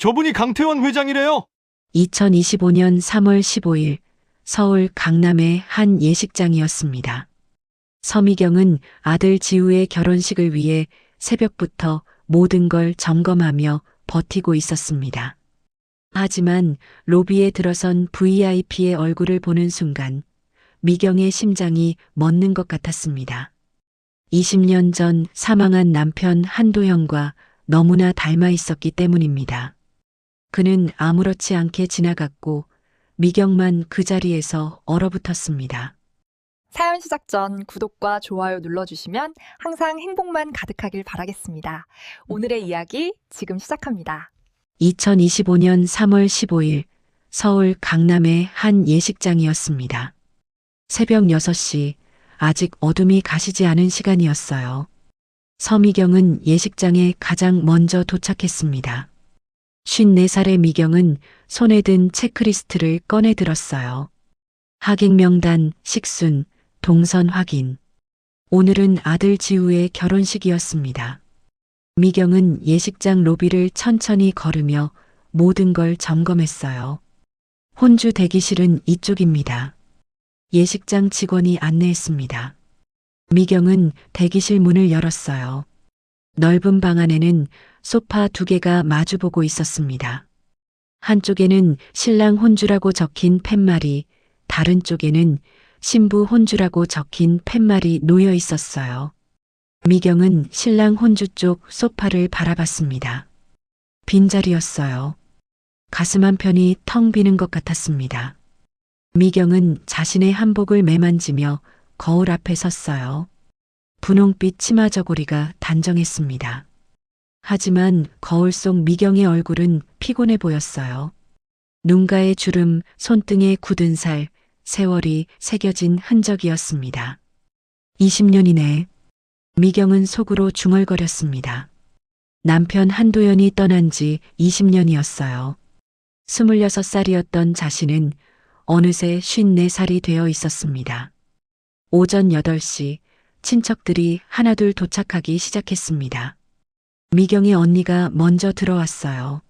저분이 강태원 회장이래요. 2025년 3월 15일 서울 강남의 한 예식장이었습니다. 서미경은 아들 지우의 결혼식을 위해 새벽부터 모든 걸 점검하며 버티고 있었습니다. 하지만 로비에 들어선 VIP의 얼굴을 보는 순간 미경의 심장이 멎는 것 같았습니다. 20년 전 사망한 남편 한도형과 너무나 닮아 있었기 때문입니다. 그는 아무렇지 않게 지나갔고 미경만 그 자리에서 얼어붙었습니다. 사연 시작 전 구독과 좋아요 눌러주시면 항상 행복만 가득하길 바라겠습니다. 오늘의 이야기 지금 시작합니다. 2025년 3월 15일 서울 강남의 한 예식장이었습니다. 새벽 6시, 아직 어둠이 가시지 않은 시간이었어요. 서미경은 예식장에 가장 먼저 도착했습니다. 54살의 미경은 손에 든 체크리스트를 꺼내 들었어요. 하객 명단, 식순, 동선 확인. 오늘은 아들 지우의 결혼식이었습니다. 미경은 예식장 로비를 천천히 걸으며 모든 걸 점검했어요. 혼주 대기실은 이쪽입니다. 예식장 직원이 안내했습니다. 미경은 대기실 문을 열었어요. 넓은 방 안에는 소파 2개가 마주보고 있었습니다. 한쪽에는 신랑 혼주라고 적힌 팻말이, 다른 쪽에는 신부 혼주라고 적힌 팻말이 놓여 있었어요. 미경은 신랑 혼주 쪽 소파를 바라봤습니다. 빈자리였어요. 가슴 한편이 텅 비는 것 같았습니다. 미경은 자신의 한복을 매만지며 거울 앞에 섰어요. 분홍빛 치마 저고리가 단정했습니다. 하지만 거울 속 미경의 얼굴은 피곤해 보였어요. 눈가의 주름, 손등에 굳은 살, 세월이 새겨진 흔적이었습니다. 20년이네. 미경은 속으로 중얼거렸습니다. 남편 한도연이 떠난 지 20년이었어요. 26살이었던 자신은 어느새 54살이 되어 있었습니다. 오전 8시 친척들이 하나둘 도착하기 시작했습니다. 미경의 언니가 먼저 들어왔어요.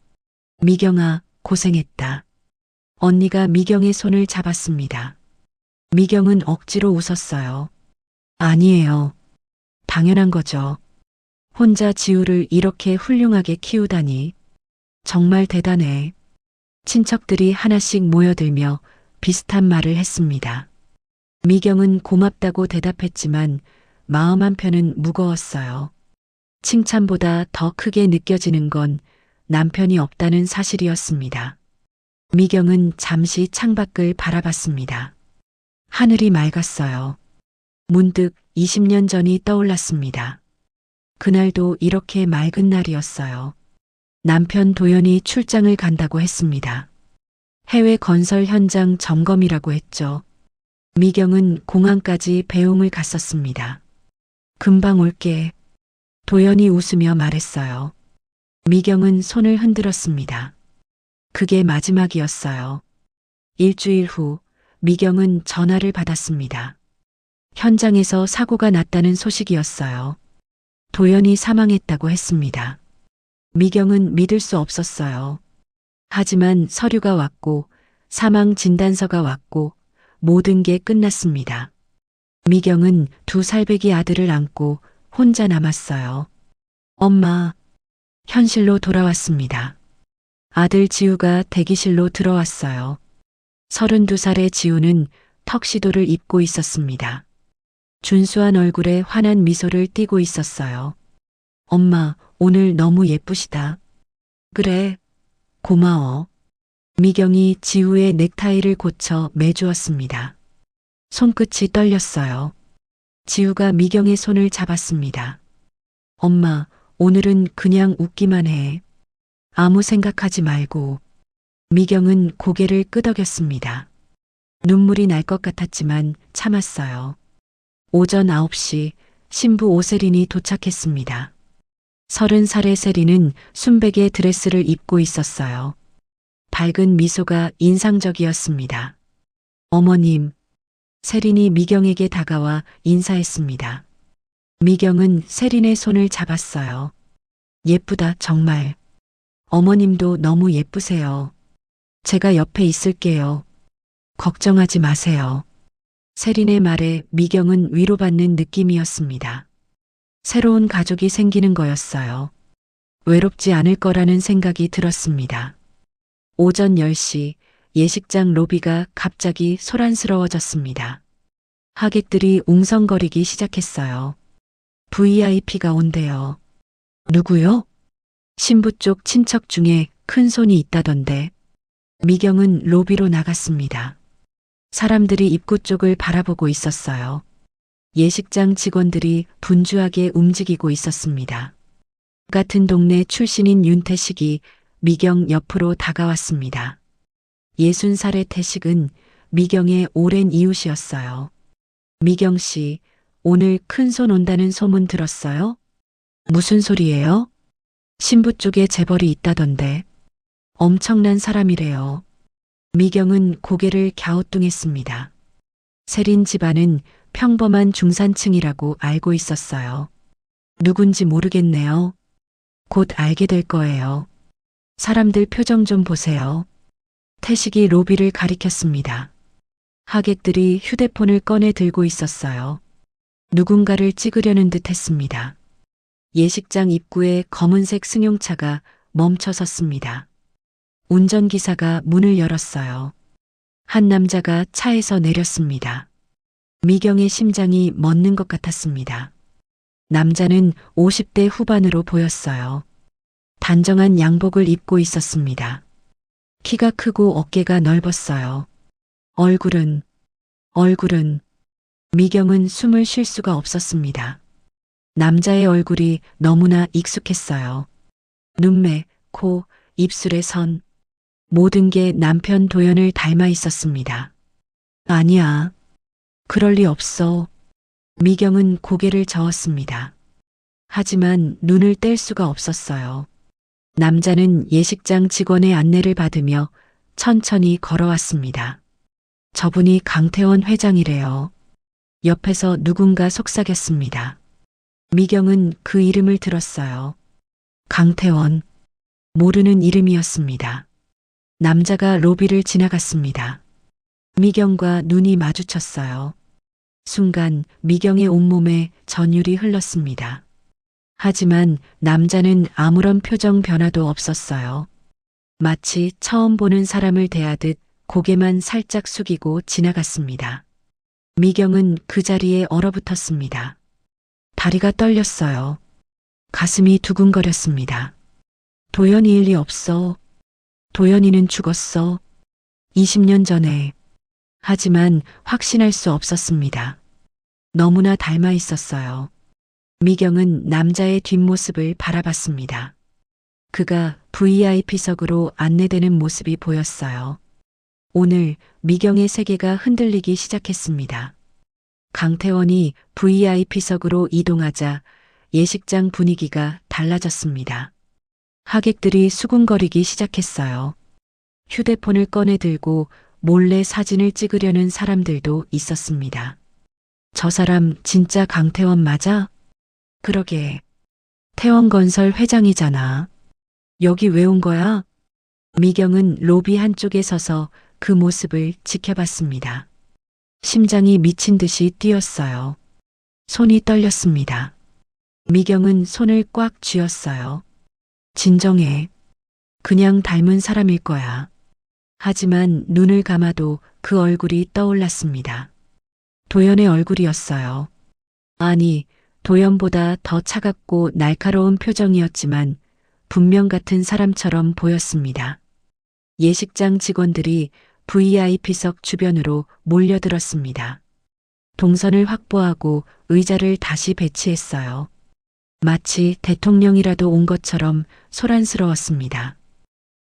미경아, 고생했다. 언니가 미경의 손을 잡았습니다. 미경은 억지로 웃었어요. 아니에요. 당연한 거죠. 혼자 지우를 이렇게 훌륭하게 키우다니. 정말 대단해. 친척들이 하나씩 모여들며 비슷한 말을 했습니다. 미경은 고맙다고 대답했지만 마음 한편은 무거웠어요. 칭찬보다 더 크게 느껴지는 건 남편이 없다는 사실이었습니다. 미경은 잠시 창밖을 바라봤습니다. 하늘이 맑았어요. 문득 20년 전이 떠올랐습니다. 그날도 이렇게 맑은 날이었어요. 남편 도연이 출장을 간다고 했습니다. 해외 건설 현장 점검이라고 했죠. 미경은 공항까지 배웅을 갔었습니다. 금방 올게. 도연이 웃으며 말했어요. 미경은 손을 흔들었습니다. 그게 마지막이었어요. 일주일 후 미경은 전화를 받았습니다. 현장에서 사고가 났다는 소식이었어요. 도연이 사망했다고 했습니다. 미경은 믿을 수 없었어요. 하지만 서류가 왔고 사망 진단서가 왔고 모든 게 끝났습니다. 미경은 2살배기 아들을 안고 혼자 남았어요. 엄마, 현실로 돌아왔습니다. 아들 지우가 대기실로 들어왔어요. 32살의 지우는 턱시도를 입고 있었습니다. 준수한 얼굴에 환한 미소를 띠고 있었어요. 엄마, 오늘 너무 예쁘시다. 그래, 고마워. 미경이 지우의 넥타이를 고쳐 매주었습니다. 손끝이 떨렸어요. 지우가 미경의 손을 잡았습니다. 엄마, 오늘은 그냥 웃기만 해. 아무 생각하지 말고. 미경은 고개를 끄덕였습니다. 눈물이 날 것 같았지만 참았어요. 오전 9시 신부 오세린이 도착했습니다. 30살의 세린은 순백의 드레스를 입고 있었어요. 밝은 미소가 인상적이었습니다. 어머님, 세린이 미경에게 다가와 인사했습니다. 미경은 세린의 손을 잡았어요. 예쁘다, 정말. 어머님도 너무 예쁘세요. 제가 옆에 있을게요. 걱정하지 마세요. 세린의 말에 미경은 위로받는 느낌이었습니다. 새로운 가족이 생기는 거였어요. 외롭지 않을 거라는 생각이 들었습니다. 오전 10시 예식장 로비가 갑자기 소란스러워졌습니다. 하객들이 웅성거리기 시작했어요. VIP가 온대요. 누구요? 신부 쪽 친척 중에 큰 손이 있다던데. 미경은 로비로 나갔습니다. 사람들이 입구 쪽을 바라보고 있었어요. 예식장 직원들이 분주하게 움직이고 있었습니다. 같은 동네 출신인 윤태식이 미경 옆으로 다가왔습니다. 60살의 태식은 미경의 오랜 이웃이었어요. 미경 씨, 오늘 큰손 온다는 소문 들었어요? 무슨 소리예요? 신부 쪽에 재벌이 있다던데. 엄청난 사람이래요. 미경은 고개를 갸우뚱했습니다. 세린 집안은 평범한 중산층이라고 알고 있었어요. 누군지 모르겠네요. 곧 알게 될 거예요. 사람들 표정 좀 보세요. 태식이 로비를 가리켰습니다. 하객들이 휴대폰을 꺼내 들고 있었어요. 누군가를 찍으려는 듯 했습니다. 예식장 입구에 검은색 승용차가 멈춰 섰습니다. 운전기사가 문을 열었어요. 한 남자가 차에서 내렸습니다. 미경의 심장이 멎는 것 같았습니다. 남자는 50대 후반으로 보였어요. 단정한 양복을 입고 있었습니다. 키가 크고 어깨가 넓었어요. 얼굴은 미경은 숨을 쉴 수가 없었습니다. 남자의 얼굴이 너무나 익숙했어요. 눈매, 코, 입술의 선, 모든 게 남편 도연을 닮아 있었습니다. 아니야. 그럴 리 없어. 미경은 고개를 저었습니다. 하지만 눈을 뗄 수가 없었어요. 남자는 예식장 직원의 안내를 받으며 천천히 걸어왔습니다. 저분이 강태원 회장이래요. 옆에서 누군가 속삭였습니다. 미경은 그 이름을 들었어요. 강태원. 모르는 이름이었습니다. 남자가 로비를 지나갔습니다. 미경과 눈이 마주쳤어요. 순간 미경의 온몸에 전율이 흘렀습니다. 하지만 남자는 아무런 표정 변화도 없었어요. 마치 처음 보는 사람을 대하듯 고개만 살짝 숙이고 지나갔습니다. 미경은 그 자리에 얼어붙었습니다. 다리가 떨렸어요. 가슴이 두근거렸습니다. 도연이일 리 없어. 도연이는 죽었어. 20년 전에. 하지만 확신할 수 없었습니다. 너무나 닮아 있었어요. 미경은 남자의 뒷모습을 바라봤습니다. 그가 VIP석으로 안내되는 모습이 보였어요. 오늘 미경의 세계가 흔들리기 시작했습니다. 강태원이 VIP석으로 이동하자 예식장 분위기가 달라졌습니다. 하객들이 수군거리기 시작했어요. 휴대폰을 꺼내 들고 몰래 사진을 찍으려는 사람들도 있었습니다. 저 사람 진짜 강태원 맞아? 그러게. 태원건설 회장이잖아. 여기 왜 온 거야? 미경은 로비 한쪽에 서서 그 모습을 지켜봤습니다. 심장이 미친 듯이 뛰었어요. 손이 떨렸습니다. 미경은 손을 꽉 쥐었어요. 진정해. 그냥 닮은 사람일 거야. 하지만 눈을 감아도 그 얼굴이 떠올랐습니다. 도연의 얼굴이었어요. 아니, 도연보다 더 차갑고 날카로운 표정이었지만 분명 같은 사람처럼 보였습니다. 예식장 직원들이 VIP석 주변으로 몰려들었습니다. 동선을 확보하고 의자를 다시 배치했어요. 마치 대통령이라도 온 것처럼 소란스러웠습니다.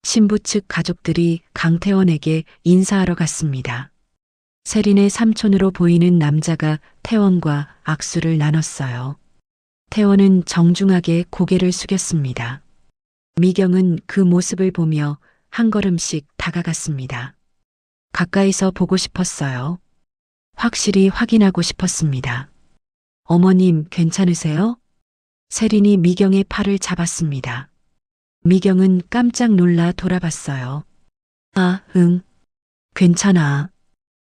신부 측 가족들이 강태원에게 인사하러 갔습니다. 세린의 삼촌으로 보이는 남자가 태원과 악수를 나눴어요. 태원은 정중하게 고개를 숙였습니다. 미경은 그 모습을 보며 한 걸음씩 다가갔습니다. 가까이서 보고 싶었어요. 확실히 확인하고 싶었습니다. 어머님 괜찮으세요? 세린이 미경의 팔을 잡았습니다. 미경은 깜짝 놀라 돌아봤어요. 아, 응. 괜찮아.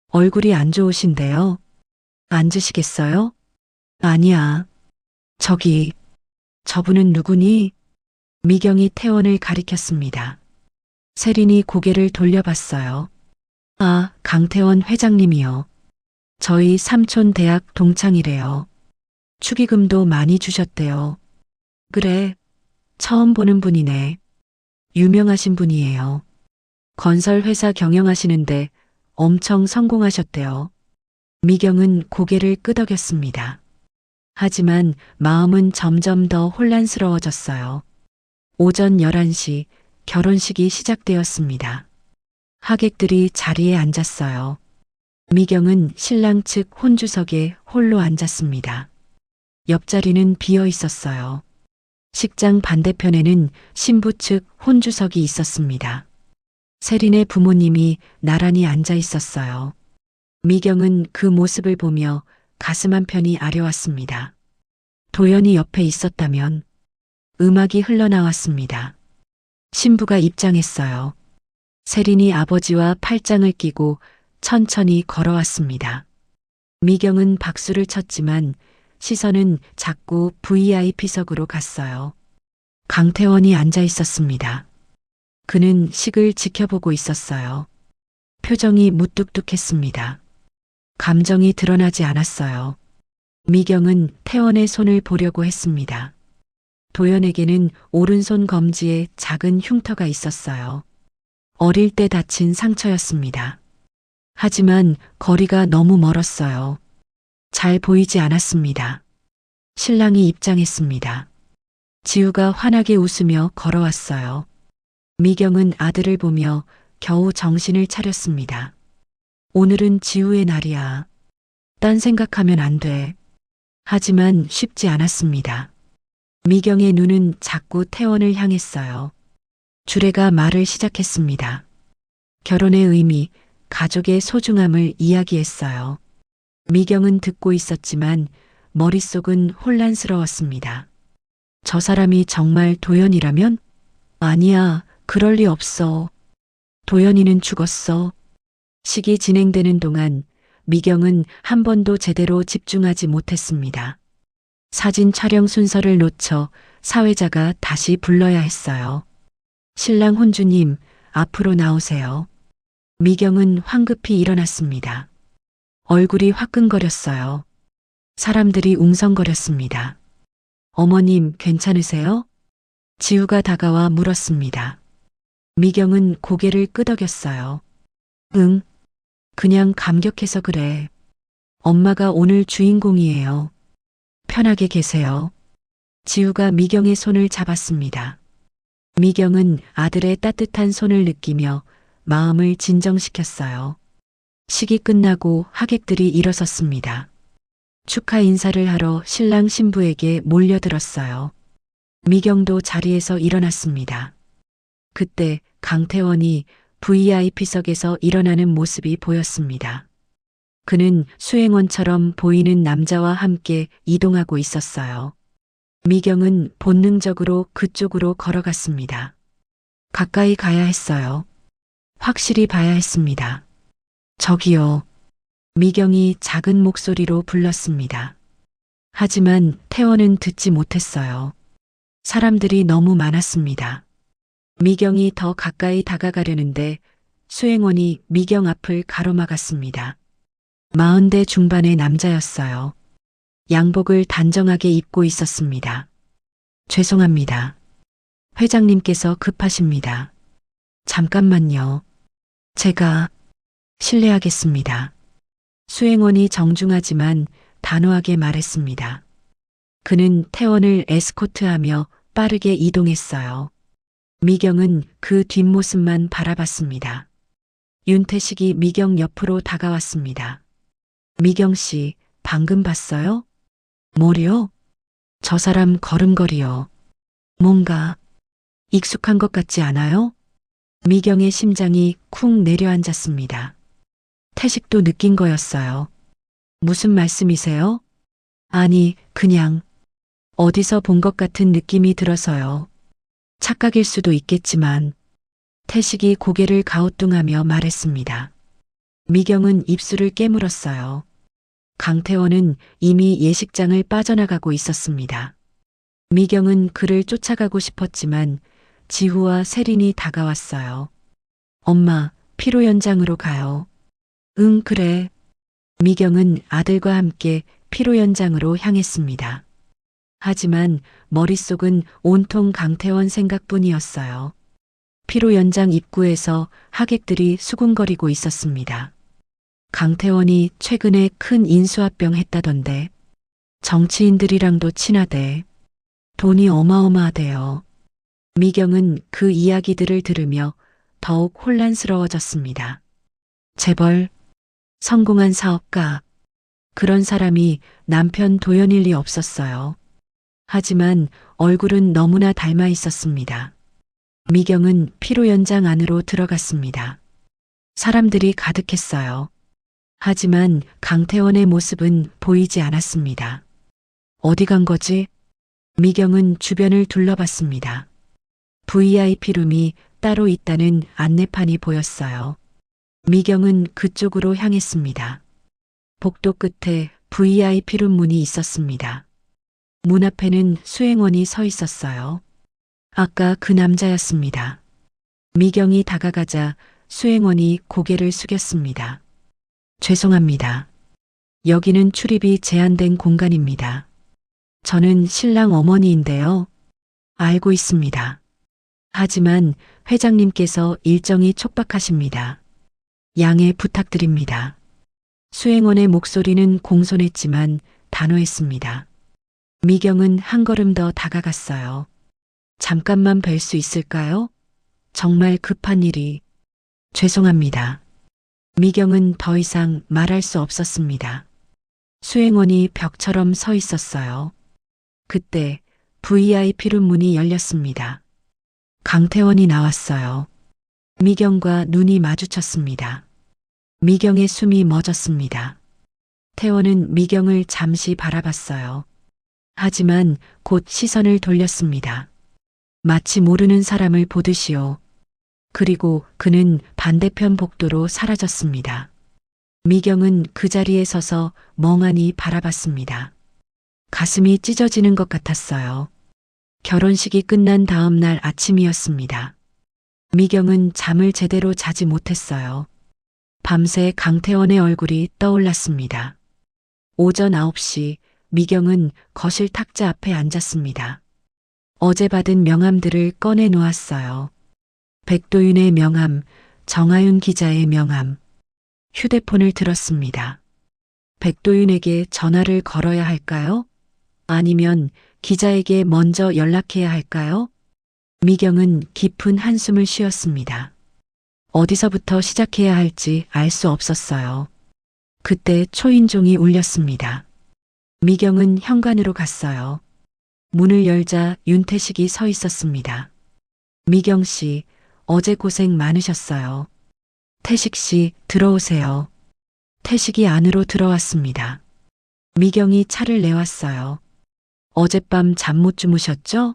얼굴이 안 좋으신데요. 앉으시겠어요? 아니야. 저기, 저분은 누구니? 미경이 태원을 가리켰습니다. 세린이 고개를 돌려봤어요. 아, 강태원 회장님이요. 저희 삼촌 대학 동창이래요. 축의금도 많이 주셨대요. 그래, 처음 보는 분이네. 유명하신 분이에요. 건설회사 경영하시는데 엄청 성공하셨대요. 미경은 고개를 끄덕였습니다. 하지만 마음은 점점 더 혼란스러워졌어요. 오전 11시 결혼식이 시작되었습니다. 하객들이 자리에 앉았어요. 미경은 신랑 측 혼주석에 홀로 앉았습니다. 옆자리는 비어 있었어요. 식장 반대편에는 신부 측 혼주석이 있었습니다. 세린의 부모님이 나란히 앉아 있었어요. 미경은 그 모습을 보며 가슴 한편이 아려왔습니다. 도연이 옆에 있었다면 음악이 흘러나왔습니다. 신부가 입장했어요. 세린이 아버지와 팔짱을 끼고 천천히 걸어왔습니다. 미경은 박수를 쳤지만 시선은 자꾸 VIP석으로 갔어요. 강태원이 앉아 있었습니다. 그는 식을 지켜보고 있었어요. 표정이 무뚝뚝했습니다. 감정이 드러나지 않았어요. 미경은 태원의 손을 보려고 했습니다. 도연에게는 오른손 검지에 작은 흉터가 있었어요. 어릴 때 다친 상처였습니다. 하지만 거리가 너무 멀었어요. 잘 보이지 않았습니다. 신랑이 입장했습니다. 지우가 환하게 웃으며 걸어왔어요. 미경은 아들을 보며 겨우 정신을 차렸습니다. 오늘은 지우의 날이야. 딴 생각하면 안 돼. 하지만 쉽지 않았습니다. 미경의 눈은 자꾸 태원을 향했어요. 주례가 말을 시작했습니다. 결혼의 의미, 가족의 소중함을 이야기했어요. 미경은 듣고 있었지만 머릿속은 혼란스러웠습니다. 저 사람이 정말 도연이라면? 아니야, 그럴 리 없어. 도연이는 죽었어. 식이 진행되는 동안 미경은 한 번도 제대로 집중하지 못했습니다. 사진 촬영 순서를 놓쳐 사회자가 다시 불러야 했어요. 신랑 혼주님, 앞으로 나오세요. 미경은 황급히 일어났습니다. 얼굴이 화끈거렸어요. 사람들이 웅성거렸습니다. 어머님, 괜찮으세요? 지우가 다가와 물었습니다. 미경은 고개를 끄덕였어요. 응, 그냥 감격해서 그래. 엄마가 오늘 주인공이에요. 편하게 계세요. 지우가 미경의 손을 잡았습니다. 미경은 아들의 따뜻한 손을 느끼며 마음을 진정시켰어요. 식이 끝나고 하객들이 일어섰습니다. 축하 인사를 하러 신랑 신부에게 몰려들었어요. 미경도 자리에서 일어났습니다. 그때 강태원이 VIP석에서 일어나는 모습이 보였습니다. 그는 수행원처럼 보이는 남자와 함께 이동하고 있었어요. 미경은 본능적으로 그쪽으로 걸어갔습니다. 가까이 가야 했어요. 확실히 봐야 했습니다. 저기요. 미경이 작은 목소리로 불렀습니다. 하지만 태원은 듣지 못했어요. 사람들이 너무 많았습니다. 미경이 더 가까이 다가가려는데 수행원이 미경 앞을 가로막았습니다. 40대 중반의 남자였어요. 양복을 단정하게 입고 있었습니다. 죄송합니다. 회장님께서 급하십니다. 잠깐만요. 제가 실례하겠습니다. 수행원이 정중하지만 단호하게 말했습니다. 그는 태원을 에스코트하며 빠르게 이동했어요. 미경은 그 뒷모습만 바라봤습니다. 윤태식이 미경 옆으로 다가왔습니다. 미경 씨, 방금 봤어요? 뭐요? 저 사람 걸음걸이요. 뭔가 익숙한 것 같지 않아요? 미경의 심장이 쿵 내려앉았습니다. 태식도 느낀 거였어요. 무슨 말씀이세요? 아니, 그냥 어디서 본 것 같은 느낌이 들어서요. 착각일 수도 있겠지만 태식이 고개를 가우뚱하며 말했습니다. 미경은 입술을 깨물었어요. 강태원은 이미 예식장을 빠져나가고 있었습니다. 미경은 그를 쫓아가고 싶었지만 지후와 세린이 다가왔어요. 엄마, 피로 연장으로 가요. 응, 그래. 미경은 아들과 함께 피로 연장으로 향했습니다. 하지만 머릿속은 온통 강태원 생각뿐이었어요. 피로 연장 입구에서 하객들이 수군거리고 있었습니다. 강태원이 최근에 큰 인수합병 했다던데 정치인들이랑도 친하대. 돈이 어마어마하대요. 미경은 그 이야기들을 들으며 더욱 혼란스러워졌습니다. 재벌, 성공한 사업가, 그런 사람이 남편 도연일 리 없었어요. 하지만 얼굴은 너무나 닮아 있었습니다. 미경은 피로 연장 안으로 들어갔습니다. 사람들이 가득했어요. 하지만 강태원의 모습은 보이지 않았습니다. 어디 간 거지? 미경은 주변을 둘러봤습니다. VIP룸이 따로 있다는 안내판이 보였어요. 미경은 그쪽으로 향했습니다. 복도 끝에 VIP룸 문이 있었습니다. 문 앞에는 수행원이 서 있었어요. 아까 그 남자였습니다. 미경이 다가가자 수행원이 고개를 숙였습니다. 죄송합니다. 여기는 출입이 제한된 공간입니다. 저는 신랑 어머니인데요. 알고 있습니다. 하지만 회장님께서 일정이 촉박하십니다. 양해 부탁드립니다. 수행원의 목소리는 공손했지만 단호했습니다. 미경은 한 걸음 더 다가갔어요. 잠깐만 뵐 수 있을까요? 정말 급한 일이. 죄송합니다. 미경은 더 이상 말할 수 없었습니다. 수행원이 벽처럼 서 있었어요. 그때 VIP룸 문이 열렸습니다. 강태원이 나왔어요. 미경과 눈이 마주쳤습니다. 미경의 숨이 멎었습니다. 태원은 미경을 잠시 바라봤어요. 하지만 곧 시선을 돌렸습니다. 마치 모르는 사람을 보듯이요. 그리고 그는 반대편 복도로 사라졌습니다. 미경은 그 자리에 서서 멍하니 바라봤습니다. 가슴이 찢어지는 것 같았어요. 결혼식이 끝난 다음 날 아침이었습니다. 미경은 잠을 제대로 자지 못했어요. 밤새 강태원의 얼굴이 떠올랐습니다. 오전 9시 미경은 거실 탁자 앞에 앉았습니다. 어제 받은 명함들을 꺼내 놓았어요. 백도윤의 명함, 정하윤 기자의 명함. 휴대폰을 들었습니다. 백도윤에게 전화를 걸어야 할까요? 아니면 기자에게 먼저 연락해야 할까요? 미경은 깊은 한숨을 쉬었습니다. 어디서부터 시작해야 할지 알 수 없었어요. 그때 초인종이 울렸습니다. 미경은 현관으로 갔어요. 문을 열자 윤태식이 서 있었습니다. 미경 씨, 어제 고생 많으셨어요. 태식 씨, 들어오세요. 태식이 안으로 들어왔습니다. 미경이 차를 내왔어요. 어젯밤 잠 못 주무셨죠?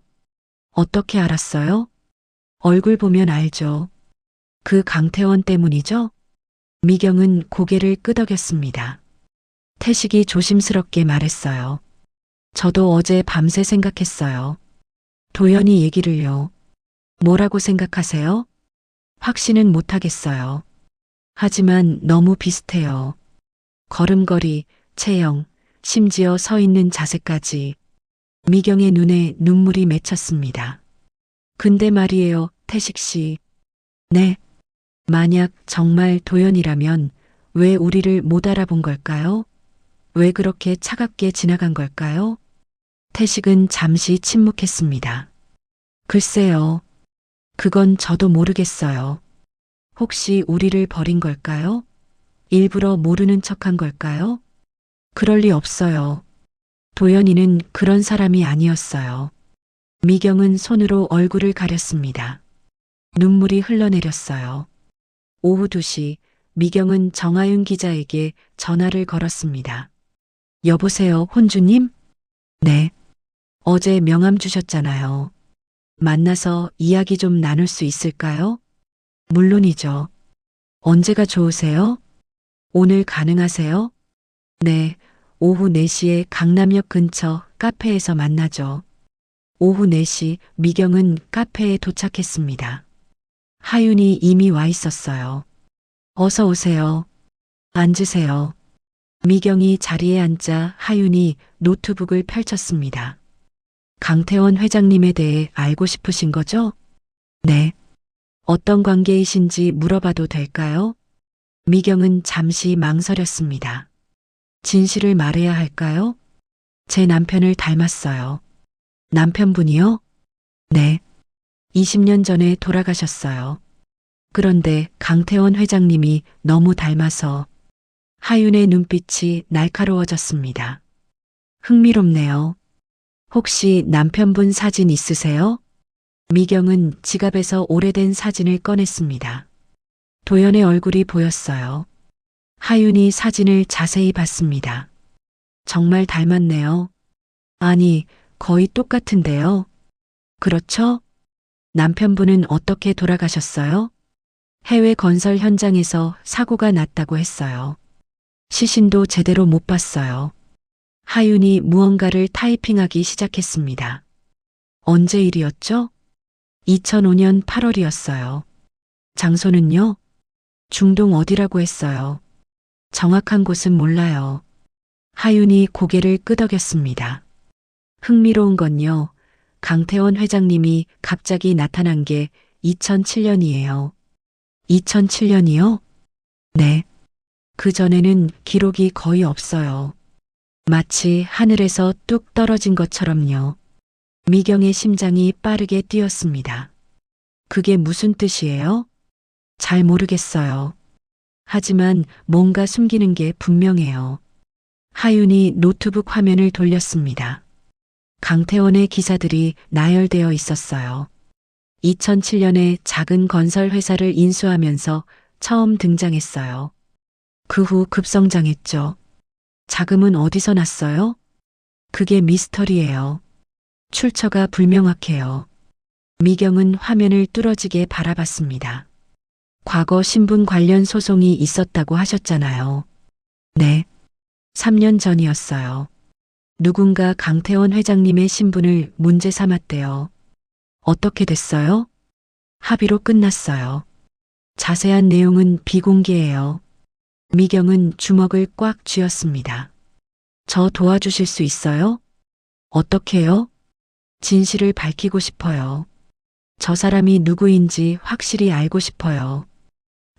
어떻게 알았어요? 얼굴 보면 알죠. 그 강태원 때문이죠? 미경은 고개를 끄덕였습니다. 태식이 조심스럽게 말했어요. 저도 어제 밤새 생각했어요. 도연이 얘기를요. 뭐라고 생각하세요? 확신은 못하겠어요. 하지만 너무 비슷해요. 걸음걸이, 체형, 심지어 서 있는 자세까지. 미경의 눈에 눈물이 맺혔습니다. 근데 말이에요, 태식 씨. 네. 만약 정말 도연이라면 왜 우리를 못 알아본 걸까요? 왜 그렇게 차갑게 지나간 걸까요? 태식은 잠시 침묵했습니다. 글쎄요. 그건 저도 모르겠어요. 혹시 우리를 버린 걸까요? 일부러 모르는 척한 걸까요? 그럴 리 없어요. 도연이는 그런 사람이 아니었어요. 미경은 손으로 얼굴을 가렸습니다. 눈물이 흘러내렸어요. 오후 2시 미경은 정하윤 기자에게 전화를 걸었습니다. 여보세요, 혼주님? 네. 어제 명함 주셨잖아요. 만나서 이야기 좀 나눌 수 있을까요? 물론이죠. 언제가 좋으세요? 오늘 가능하세요? 네, 오후 4시에 강남역 근처 카페에서 만나죠. 오후 4시 미경은 카페에 도착했습니다. 하윤이 이미 와 있었어요. 어서 오세요. 앉으세요. 미경이 자리에 앉자 하윤이 노트북을 펼쳤습니다. 강태원 회장님에 대해 알고 싶으신 거죠? 네. 어떤 관계이신지 물어봐도 될까요? 미경은 잠시 망설였습니다. 진실을 말해야 할까요? 제 남편을 닮았어요. 남편분이요? 네. 20년 전에 돌아가셨어요. 그런데 강태원 회장님이 너무 닮아서 하윤의 눈빛이 날카로워졌습니다. 흥미롭네요. 혹시 남편분 사진 있으세요? 미경은 지갑에서 오래된 사진을 꺼냈습니다. 도연의 얼굴이 보였어요. 하윤이 사진을 자세히 봤습니다. 정말 닮았네요. 아니, 거의 똑같은데요. 그렇죠? 남편분은 어떻게 돌아가셨어요? 해외 건설 현장에서 사고가 났다고 했어요. 시신도 제대로 못 봤어요. 하윤이 무언가를 타이핑하기 시작했습니다. 언제 일이었죠? 2005년 8월이었어요. 장소는요? 중동 어디라고 했어요. 정확한 곳은 몰라요. 하윤이 고개를 끄덕였습니다. 흥미로운 건요. 강태원 회장님이 갑자기 나타난 게 2007년이에요. 2007년이요? 네. 그 전에는 기록이 거의 없어요. 마치 하늘에서 뚝 떨어진 것처럼요. 미경의 심장이 빠르게 뛰었습니다. 그게 무슨 뜻이에요? 잘 모르겠어요. 하지만 뭔가 숨기는 게 분명해요. 하윤이 노트북 화면을 돌렸습니다. 강태원의 기사들이 나열되어 있었어요. 2007년에 작은 건설 회사를 인수하면서 처음 등장했어요. 그 후 급성장했죠. 자금은 어디서 났어요? 그게 미스터리예요. 출처가 불명확해요. 미경은 화면을 뚫어지게 바라봤습니다. 과거 신분 관련 소송이 있었다고 하셨잖아요. 네. 3년 전이었어요. 누군가 강태원 회장님의 신분을 문제 삼았대요. 어떻게 됐어요? 합의로 끝났어요. 자세한 내용은 비공개예요. 미경은 주먹을 꽉 쥐었습니다. 저 도와주실 수 있어요? 어떻게요? 진실을 밝히고 싶어요. 저 사람이 누구인지 확실히 알고 싶어요.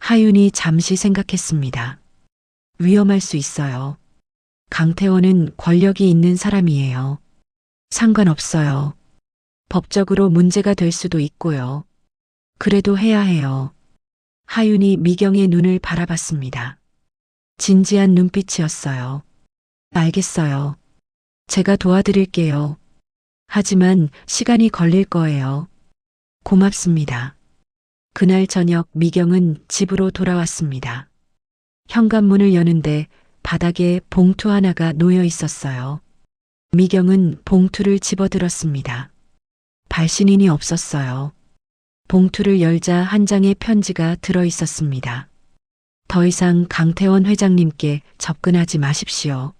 하윤이 잠시 생각했습니다. 위험할 수 있어요. 강태원은 권력이 있는 사람이에요. 상관없어요. 법적으로 문제가 될 수도 있고요. 그래도 해야 해요. 하윤이 미경의 눈을 바라봤습니다. 진지한 눈빛이었어요. 알겠어요. 제가 도와드릴게요. 하지만 시간이 걸릴 거예요. 고맙습니다. 그날 저녁 미경은 집으로 돌아왔습니다. 현관문을 여는데 바닥에 봉투 하나가 놓여 있었어요. 미경은 봉투를 집어들었습니다. 발신인이 없었어요. 봉투를 열자 한 장의 편지가 들어 있었습니다. 더 이상 강태원 회장님께 접근하지 마십시오.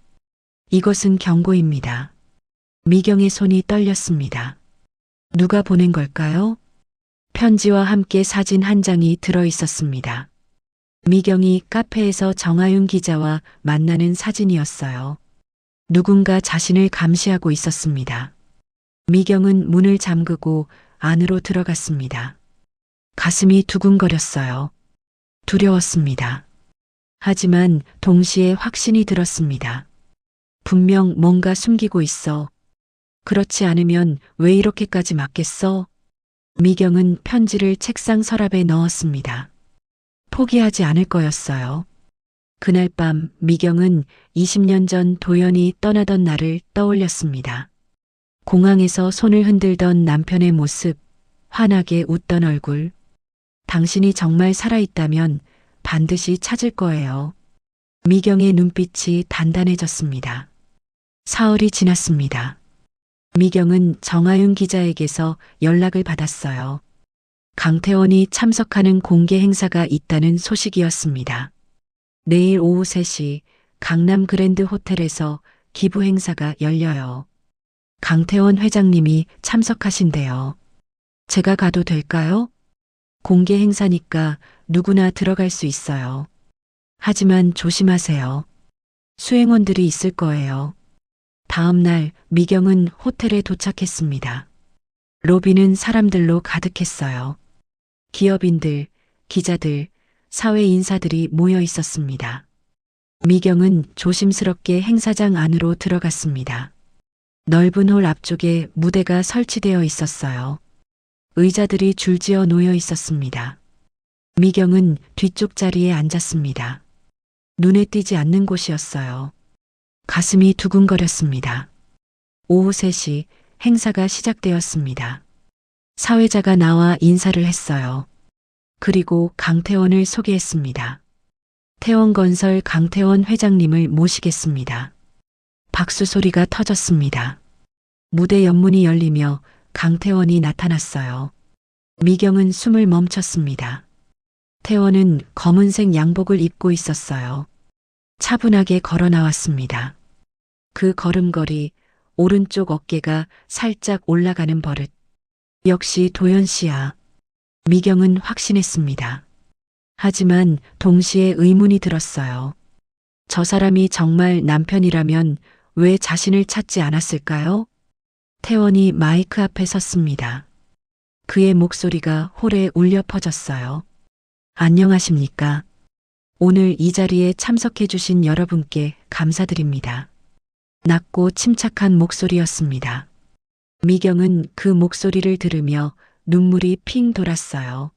이것은 경고입니다. 미경의 손이 떨렸습니다. 누가 보낸 걸까요? 편지와 함께 사진 한 장이 들어 있었습니다. 미경이 카페에서 정하윤 기자와 만나는 사진이었어요. 누군가 자신을 감시하고 있었습니다. 미경은 문을 잠그고 안으로 들어갔습니다. 가슴이 두근거렸어요. 두려웠습니다. 하지만 동시에 확신이 들었습니다. 분명 뭔가 숨기고 있어. 그렇지 않으면 왜 이렇게까지 맞겠어? 미경은 편지를 책상 서랍에 넣었습니다. 포기하지 않을 거였어요. 그날 밤 미경은 20년 전 도연이 떠나던 날을 떠올렸습니다. 공항에서 손을 흔들던 남편의 모습, 환하게 웃던 얼굴. 당신이 정말 살아있다면 반드시 찾을 거예요. 미경의 눈빛이 단단해졌습니다. 사흘이 지났습니다. 미경은 정아윤 기자에게서 연락을 받았어요. 강태원이 참석하는 공개 행사가 있다는 소식이었습니다. 내일 오후 3시 강남 그랜드 호텔에서 기부 행사가 열려요. 강태원 회장님이 참석하신대요. 제가 가도 될까요? 공개 행사니까 누구나 들어갈 수 있어요. 하지만 조심하세요. 수행원들이 있을 거예요. 다음 날 미경은 호텔에 도착했습니다. 로비는 사람들로 가득했어요. 기업인들, 기자들, 사회 인사들이 모여 있었습니다. 미경은 조심스럽게 행사장 안으로 들어갔습니다. 넓은 홀 앞쪽에 무대가 설치되어 있었어요. 의자들이 줄지어 놓여 있었습니다. 미경은 뒤쪽 자리에 앉았습니다. 눈에 띄지 않는 곳이었어요. 가슴이 두근거렸습니다. 오후 3시 행사가 시작되었습니다. 사회자가 나와 인사를 했어요. 그리고 강태원을 소개했습니다. 태원건설 강태원 회장님을 모시겠습니다. 박수 소리가 터졌습니다. 무대 옆문이 열리며 강태원이 나타났어요. 미경은 숨을 멈췄습니다. 태원은 검은색 양복을 입고 있었어요. 차분하게 걸어 나왔습니다. 그 걸음걸이, 오른쪽 어깨가 살짝 올라가는 버릇. 역시 도연 씨야. 미경은 확신했습니다. 하지만 동시에 의문이 들었어요. 저 사람이 정말 남편이라면 왜 자신을 찾지 않았을까요? 태원이 마이크 앞에 섰습니다. 그의 목소리가 홀에 울려 퍼졌어요. 안녕하십니까? 오늘 이 자리에 참석해 주신 여러분께 감사드립니다. 낮고 침착한 목소리였습니다. 미경은 그 목소리를 들으며 눈물이 핑 돌았어요.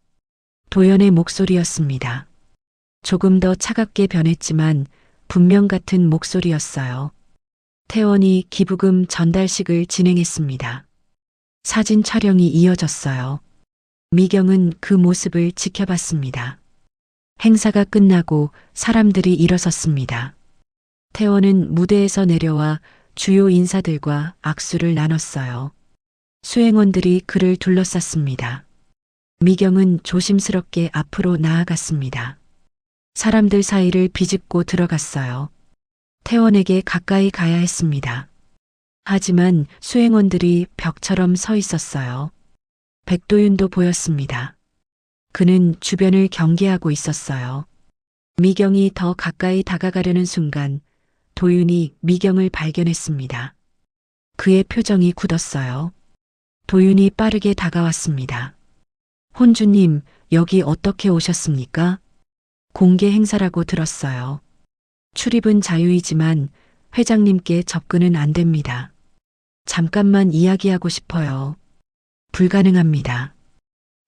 도연의 목소리였습니다. 조금 더 차갑게 변했지만 분명 같은 목소리였어요. 태원이 기부금 전달식을 진행했습니다. 사진 촬영이 이어졌어요. 미경은 그 모습을 지켜봤습니다. 행사가 끝나고 사람들이 일어섰습니다. 태원은 무대에서 내려와 주요 인사들과 악수를 나눴어요. 수행원들이 그를 둘러쌌습니다. 미경은 조심스럽게 앞으로 나아갔습니다. 사람들 사이를 비집고 들어갔어요. 태원에게 가까이 가야 했습니다. 하지만 수행원들이 벽처럼 서 있었어요. 백도윤도 보였습니다. 그는 주변을 경계하고 있었어요. 미경이 더 가까이 다가가려는 순간 도윤이 미경을 발견했습니다. 그의 표정이 굳었어요. 도윤이 빠르게 다가왔습니다. 혼주님, 여기 어떻게 오셨습니까? 공개 행사라고 들었어요. 출입은 자유이지만 회장님께 접근은 안 됩니다. 잠깐만 이야기하고 싶어요. 불가능합니다.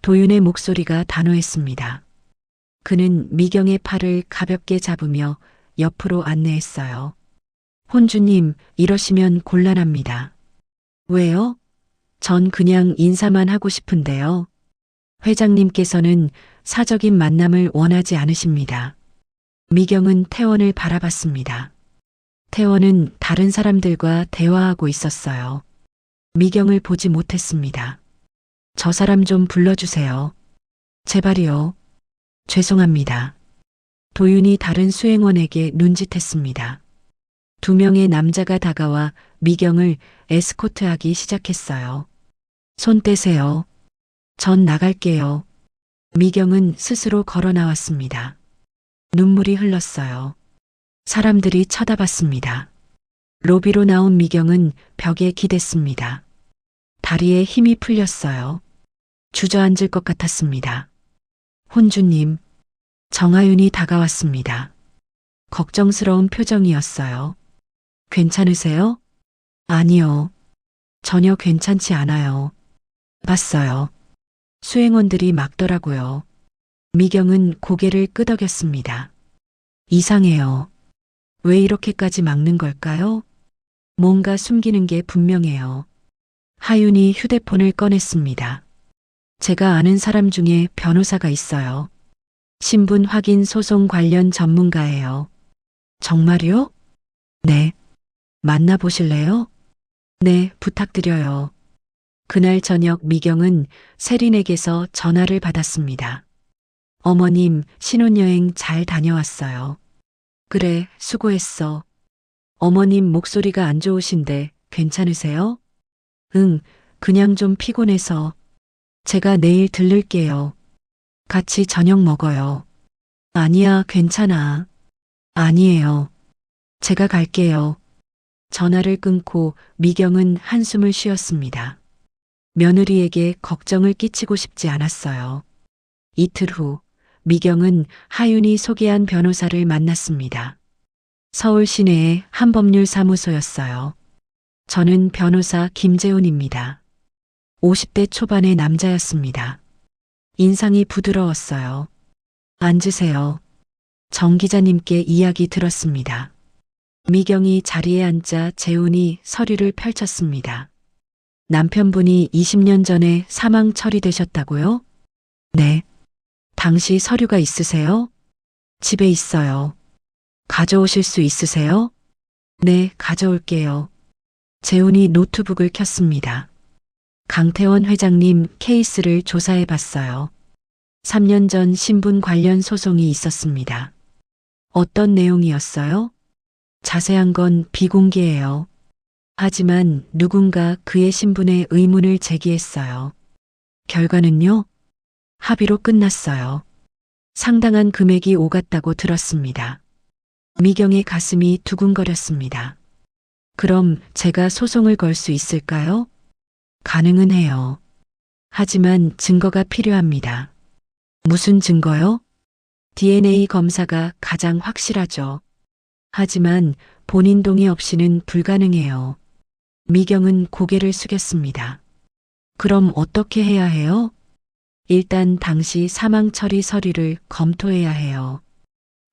도윤의 목소리가 단호했습니다. 그는 미경의 팔을 가볍게 잡으며 옆으로 안내했어요. 혼주님, 이러시면 곤란합니다. 왜요? 전 그냥 인사만 하고 싶은데요. 회장님께서는 사적인 만남을 원하지 않으십니다. 미경은 태원을 바라봤습니다. 태원은 다른 사람들과 대화하고 있었어요. 미경을 보지 못했습니다. 저 사람 좀 불러주세요. 제발이요. 죄송합니다. 도윤이 다른 수행원에게 눈짓했습니다. 2명의 남자가 다가와 미경을 에스코트하기 시작했어요. 손 떼세요. 전 나갈게요. 미경은 스스로 걸어 나왔습니다. 눈물이 흘렀어요. 사람들이 쳐다봤습니다. 로비로 나온 미경은 벽에 기댔습니다. 다리에 힘이 풀렸어요. 주저앉을 것 같았습니다. 혼주님, 정아윤이 다가왔습니다. 걱정스러운 표정이었어요. 괜찮으세요? 아니요. 전혀 괜찮지 않아요. 봤어요. 수행원들이 막더라고요. 미경은 고개를 끄덕였습니다. 이상해요. 왜 이렇게까지 막는 걸까요? 뭔가 숨기는 게 분명해요. 하윤이 휴대폰을 꺼냈습니다. 제가 아는 사람 중에 변호사가 있어요. 신분 확인 소송 관련 전문가예요. 정말요? 네. 만나보실래요? 네, 부탁드려요. 그날 저녁 미경은 세린에게서 전화를 받았습니다. 어머님, 신혼여행 잘 다녀왔어요. 그래, 수고했어. 어머님 목소리가 안 좋으신데 괜찮으세요? 응, 그냥 좀 피곤해서. 제가 내일 들를게요. 같이 저녁 먹어요. 아니야, 괜찮아. 아니에요. 제가 갈게요. 전화를 끊고 미경은 한숨을 쉬었습니다. 며느리에게 걱정을 끼치고 싶지 않았어요. 이틀 후, 미경은 하윤이 소개한 변호사를 만났습니다. 서울 시내의 한법률 사무소였어요. 저는 변호사 김재훈입니다. 50대 초반의 남자였습니다. 인상이 부드러웠어요. 앉으세요. 정 기자님께 이야기 들었습니다. 미경이 자리에 앉자 재훈이 서류를 펼쳤습니다. 남편분이 20년 전에 사망 처리되셨다고요? 네. 당시 서류가 있으세요? 집에 있어요. 가져오실 수 있으세요? 네, 가져올게요. 재훈이 노트북을 켰습니다. 강태원 회장님 케이스를 조사해 봤어요. 3년 전 신분 관련 소송이 있었습니다. 어떤 내용이었어요? 자세한 건 비공개예요. 하지만 누군가 그의 신분에 의문을 제기했어요. 결과는요? 합의로 끝났어요. 상당한 금액이 오갔다고 들었습니다. 미경의 가슴이 두근거렸습니다. 그럼 제가 소송을 걸 수 있을까요? 가능은 해요. 하지만 증거가 필요합니다. 무슨 증거요? DNA 검사가 가장 확실하죠. 하지만 본인 동의 없이는 불가능해요. 미경은 고개를 숙였습니다. 그럼 어떻게 해야 해요? 일단 당시 사망 처리 서류를 검토해야 해요.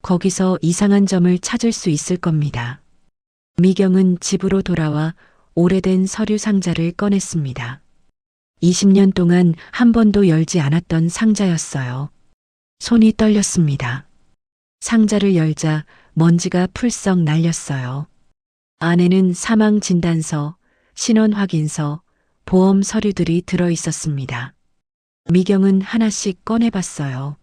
거기서 이상한 점을 찾을 수 있을 겁니다. 미경은 집으로 돌아와 오래된 서류 상자를 꺼냈습니다. 20년 동안 한 번도 열지 않았던 상자였어요. 손이 떨렸습니다. 상자를 열자 먼지가 풀썩 날렸어요. 안에는 사망 진단서, 신원 확인서, 보험 서류들이 들어 있었습니다. 미경은 하나씩 꺼내봤어요.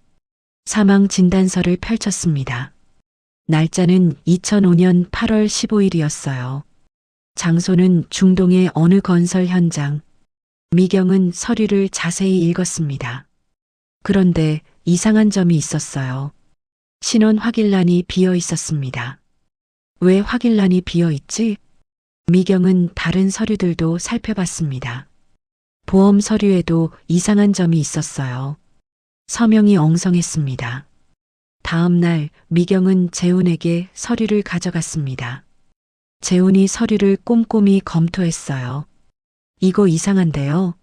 사망 진단서를 펼쳤습니다. 날짜는 2005년 8월 15일이었어요. 장소는 중동의 어느 건설 현장. 미경은 서류를 자세히 읽었습니다. 그런데 이상한 점이 있었어요. 신원 확인란이 비어 있었습니다. 왜 확인란이 비어 있지? 미경은 다른 서류들도 살펴봤습니다. 보험 서류에도 이상한 점이 있었어요. 서명이 엉성했습니다. 다음 날 미경은 재훈에게 서류를 가져갔습니다. 재훈이 서류를 꼼꼼히 검토했어요. 이거 이상한데요.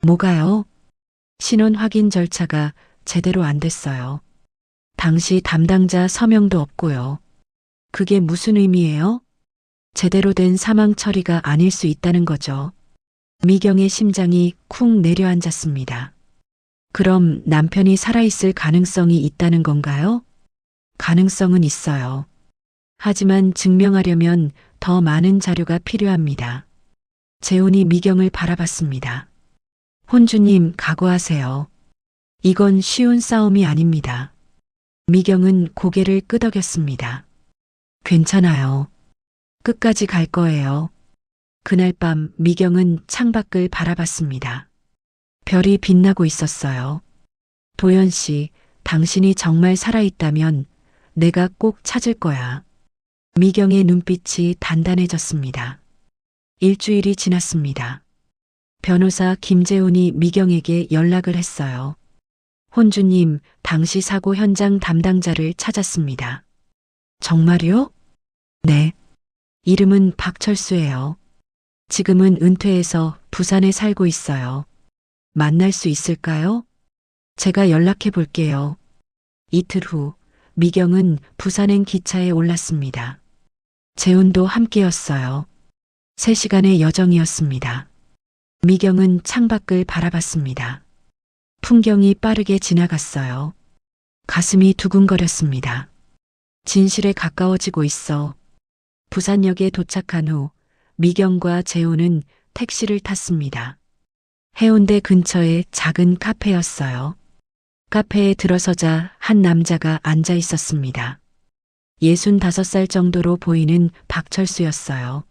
뭐가요? 신원 확인 절차가 제대로 안 됐어요. 당시 담당자 서명도 없고요. 그게 무슨 의미예요? 제대로 된 사망 처리가 아닐 수 있다는 거죠. 미경의 심장이 쿵 내려앉았습니다. 그럼 남편이 살아있을 가능성이 있다는 건가요? 가능성은 있어요. 하지만 증명하려면 더 많은 자료가 필요합니다. 재훈이 미경을 바라봤습니다. 혼주님, 각오하세요. 이건 쉬운 싸움이 아닙니다. 미경은 고개를 끄덕였습니다. 괜찮아요. 끝까지 갈 거예요. 그날 밤 미경은 창밖을 바라봤습니다. 별이 빛나고 있었어요. 도연 씨, 당신이 정말 살아있다면 내가 꼭 찾을 거야. 미경의 눈빛이 단단해졌습니다. 일주일이 지났습니다. 변호사 김재훈이 미경에게 연락을 했어요. 혼주님, 당시 사고 현장 담당자를 찾았습니다. 정말요? 네. 이름은 박철수예요. 지금은 은퇴해서 부산에 살고 있어요. 만날 수 있을까요? 제가 연락해 볼게요. 이틀 후 미경은 부산행 기차에 올랐습니다. 재훈도 함께였어요. 3시간의 여정이었습니다. 미경은 창밖을 바라봤습니다. 풍경이 빠르게 지나갔어요. 가슴이 두근거렸습니다. 진실에 가까워지고 있어. 부산역에 도착한 후 미경과 재호는 택시를 탔습니다. 해운대 근처의 작은 카페였어요. 카페에 들어서자 한 남자가 앉아 있었습니다. 65살 정도로 보이는 박철수였어요.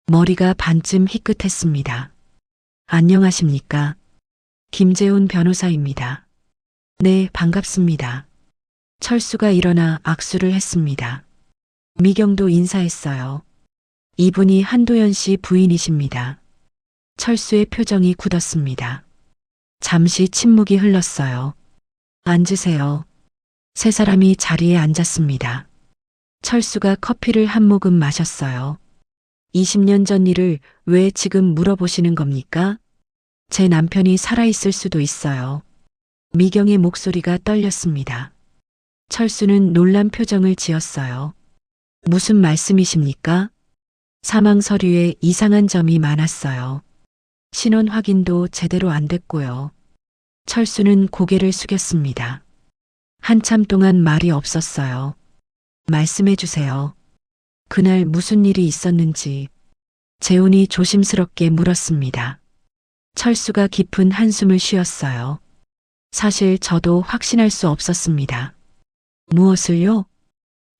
머리가 반쯤 희끗했습니다. 안녕하십니까? 김재훈 변호사입니다. 네, 반갑습니다. 철수가 일어나 악수를 했습니다. 미경도 인사했어요. 이분이 한도연 씨 부인이십니다. 철수의 표정이 굳었습니다. 잠시 침묵이 흘렀어요. 앉으세요. 세 사람이 자리에 앉았습니다. 철수가 커피를 한 모금 마셨어요. 20년 전 일을 왜 지금 물어보시는 겁니까? 제 남편이 살아있을 수도 있어요. 미경의 목소리가 떨렸습니다. 철수는 놀란 표정을 지었어요. 무슨 말씀이십니까? 사망 서류에 이상한 점이 많았어요. 신원 확인도 제대로 안 됐고요. 철수는 고개를 숙였습니다. 한참 동안 말이 없었어요. 말씀해 주세요. 그날 무슨 일이 있었는지. 재훈이 조심스럽게 물었습니다. 철수가 깊은 한숨을 쉬었어요. 사실 저도 확신할 수 없었습니다. 무엇을요?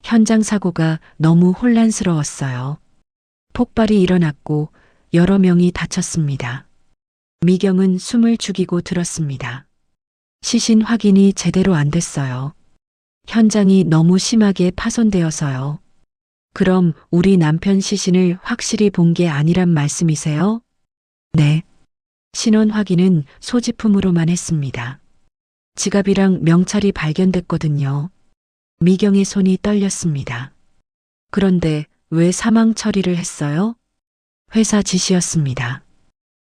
현장 사고가 너무 혼란스러웠어요. 폭발이 일어났고 여러 명이 다쳤습니다. 미경은 숨을 죽이고 들었습니다. 시신 확인이 제대로 안 됐어요. 현장이 너무 심하게 파손되어서요. 그럼 우리 남편 시신을 확실히 본 게 아니란 말씀이세요? 네. 신원 확인은 소지품으로만 했습니다. 지갑이랑 명찰이 발견됐거든요. 미경의 손이 떨렸습니다. 그런데 왜 사망 처리를 했어요? 회사 지시였습니다.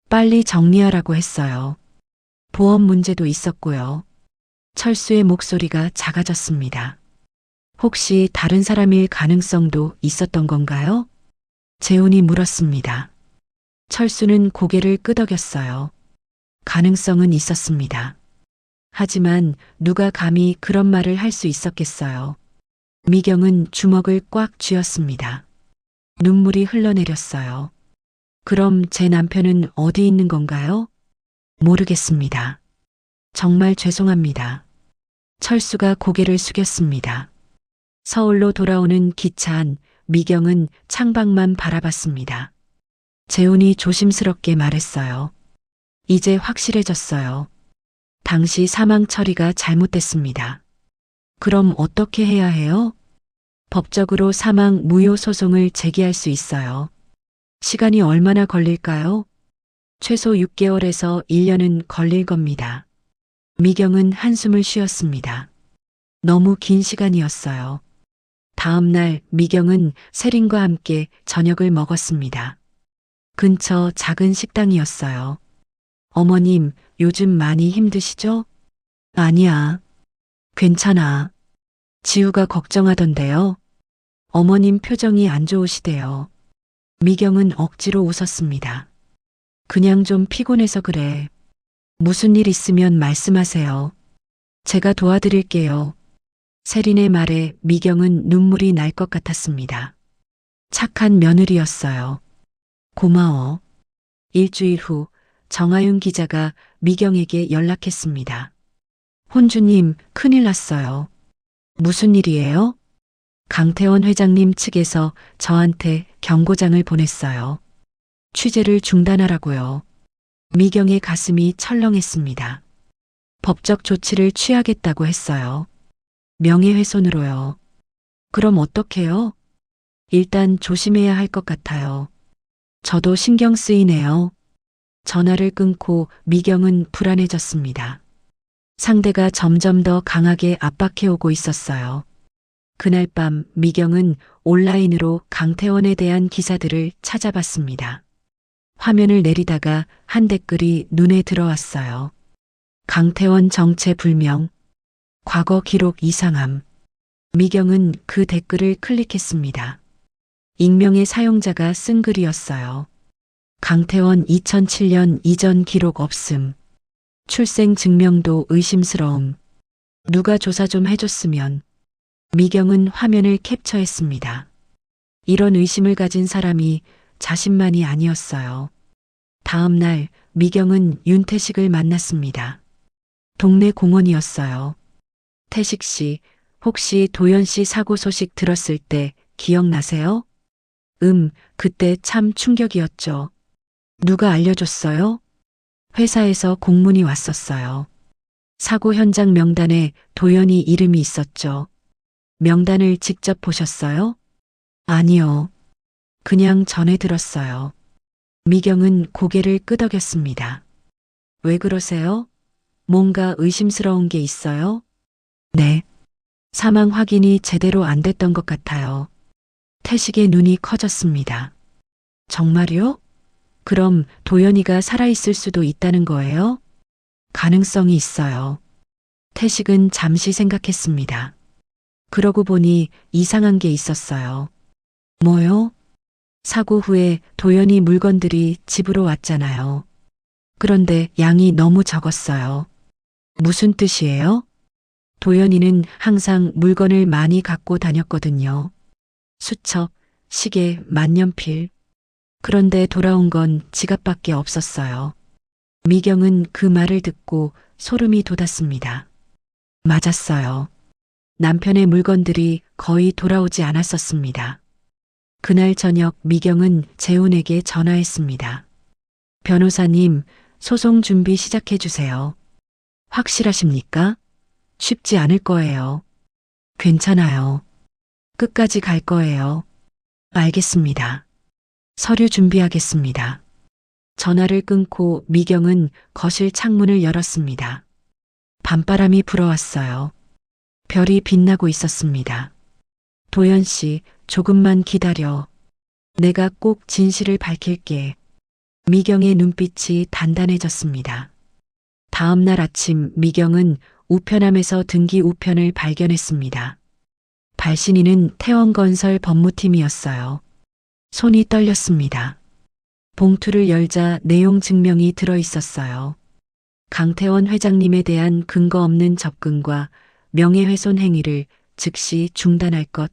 빨리 정리하라고 했어요. 보험 문제도 있었고요. 철수의 목소리가 작아졌습니다. 혹시 다른 사람일 가능성도 있었던 건가요? 재훈이 물었습니다. 철수는 고개를 끄덕였어요. 가능성은 있었습니다. 하지만 누가 감히 그런 말을 할 수 있었겠어요. 미경은 주먹을 꽉 쥐었습니다. 눈물이 흘러내렸어요. 그럼 제 남편은 어디 있는 건가요? 모르겠습니다. 정말 죄송합니다. 철수가 고개를 숙였습니다. 서울로 돌아오는 기차 안 미경은 창밖만 바라봤습니다. 재훈이 조심스럽게 말했어요. 이제 확실해졌어요. 당시 사망 처리가 잘못됐습니다. 그럼 어떻게 해야 해요? 법적으로 사망 무효 소송을 제기할 수 있어요. 시간이 얼마나 걸릴까요? 최소 6개월에서 1년은 걸릴 겁니다. 미경은 한숨을 쉬었습니다. 너무 긴 시간이었어요. 다음 날 미경은 세린과 함께 저녁을 먹었습니다. 근처 작은 식당이었어요. 어머님, 요즘 많이 힘드시죠? 아니야. 괜찮아. 지우가 걱정하던데요. 어머님 표정이 안 좋으시대요. 미경은 억지로 웃었습니다. 그냥 좀 피곤해서 그래. 무슨 일 있으면 말씀하세요. 제가 도와드릴게요. 세린의 말에 미경은 눈물이 날 것 같았습니다. 착한 며느리였어요. 고마워. 일주일 후 정아윤 기자가 미경에게 연락했습니다. 혼주님, 큰일 났어요. 무슨 일이에요? 강태원 회장님 측에서 저한테 경고장을 보냈어요. 취재를 중단하라고요. 미경의 가슴이 철렁했습니다. 법적 조치를 취하겠다고 했어요. 명예훼손으로요. 그럼 어떡해요? 일단 조심해야 할 것 같아요. 저도 신경 쓰이네요. 전화를 끊고 미경은 불안해졌습니다. 상대가 점점 더 강하게 압박해오고 있었어요. 그날 밤 미경은 온라인으로 강태원에 대한 기사들을 찾아봤습니다. 화면을 내리다가 한 댓글이 눈에 들어왔어요. 강태원 정체 불명, 과거 기록 이상함. 미경은 그 댓글을 클릭했습니다. 익명의 사용자가 쓴 글이었어요. 강태원 2007년 이전 기록 없음. 출생 증명도 의심스러움. 누가 조사 좀 해줬으면. 미경은 화면을 캡처했습니다. 이런 의심을 가진 사람이 자신만이 아니었어요. 다음 날 미경은 윤태식을 만났습니다. 동네 공원이었어요. 태식 씨, 혹시 도연 씨 사고 소식 들었을 때 기억나세요? 그때 참 충격이었죠. 누가 알려줬어요? 회사에서 공문이 왔었어요. 사고 현장 명단에 도연이 이름이 있었죠. 명단을 직접 보셨어요? 아니요. 그냥 전해 들었어요. 미경은 고개를 끄덕였습니다. 왜 그러세요? 뭔가 의심스러운 게 있어요? 네. 사망 확인이 제대로 안 됐던 것 같아요. 태식의 눈이 커졌습니다. 정말요? 그럼 도연이가 살아있을 수도 있다는 거예요? 가능성이 있어요. 태식은 잠시 생각했습니다. 그러고 보니 이상한 게 있었어요. 뭐요? 사고 후에 도연이 물건들이 집으로 왔잖아요. 그런데 양이 너무 적었어요. 무슨 뜻이에요? 도연이는 항상 물건을 많이 갖고 다녔거든요. 수첩, 시계, 만년필. 그런데 돌아온 건 지갑밖에 없었어요. 미경은 그 말을 듣고 소름이 돋았습니다. 맞았어요. 남편의 물건들이 거의 돌아오지 않았었습니다. 그날 저녁 미경은 재훈에게 전화했습니다. 변호사님, 소송 준비 시작해 주세요. 확실하십니까? 쉽지 않을 거예요. 괜찮아요. 끝까지 갈 거예요. 알겠습니다. 서류 준비하겠습니다. 전화를 끊고 미경은 거실 창문을 열었습니다. 밤바람이 불어왔어요. 별이 빛나고 있었습니다. 도연 씨, 조금만 기다려. 내가 꼭 진실을 밝힐게. 미경의 눈빛이 단단해졌습니다. 다음 날 아침 미경은 우편함에서 등기 우편을 발견했습니다. 발신인은 태원건설 법무팀이었어요. 손이 떨렸습니다. 봉투를 열자 내용 증명이 들어 있었어요. 강태원 회장님에 대한 근거 없는 접근과 명예훼손 행위를 즉시 중단할 것,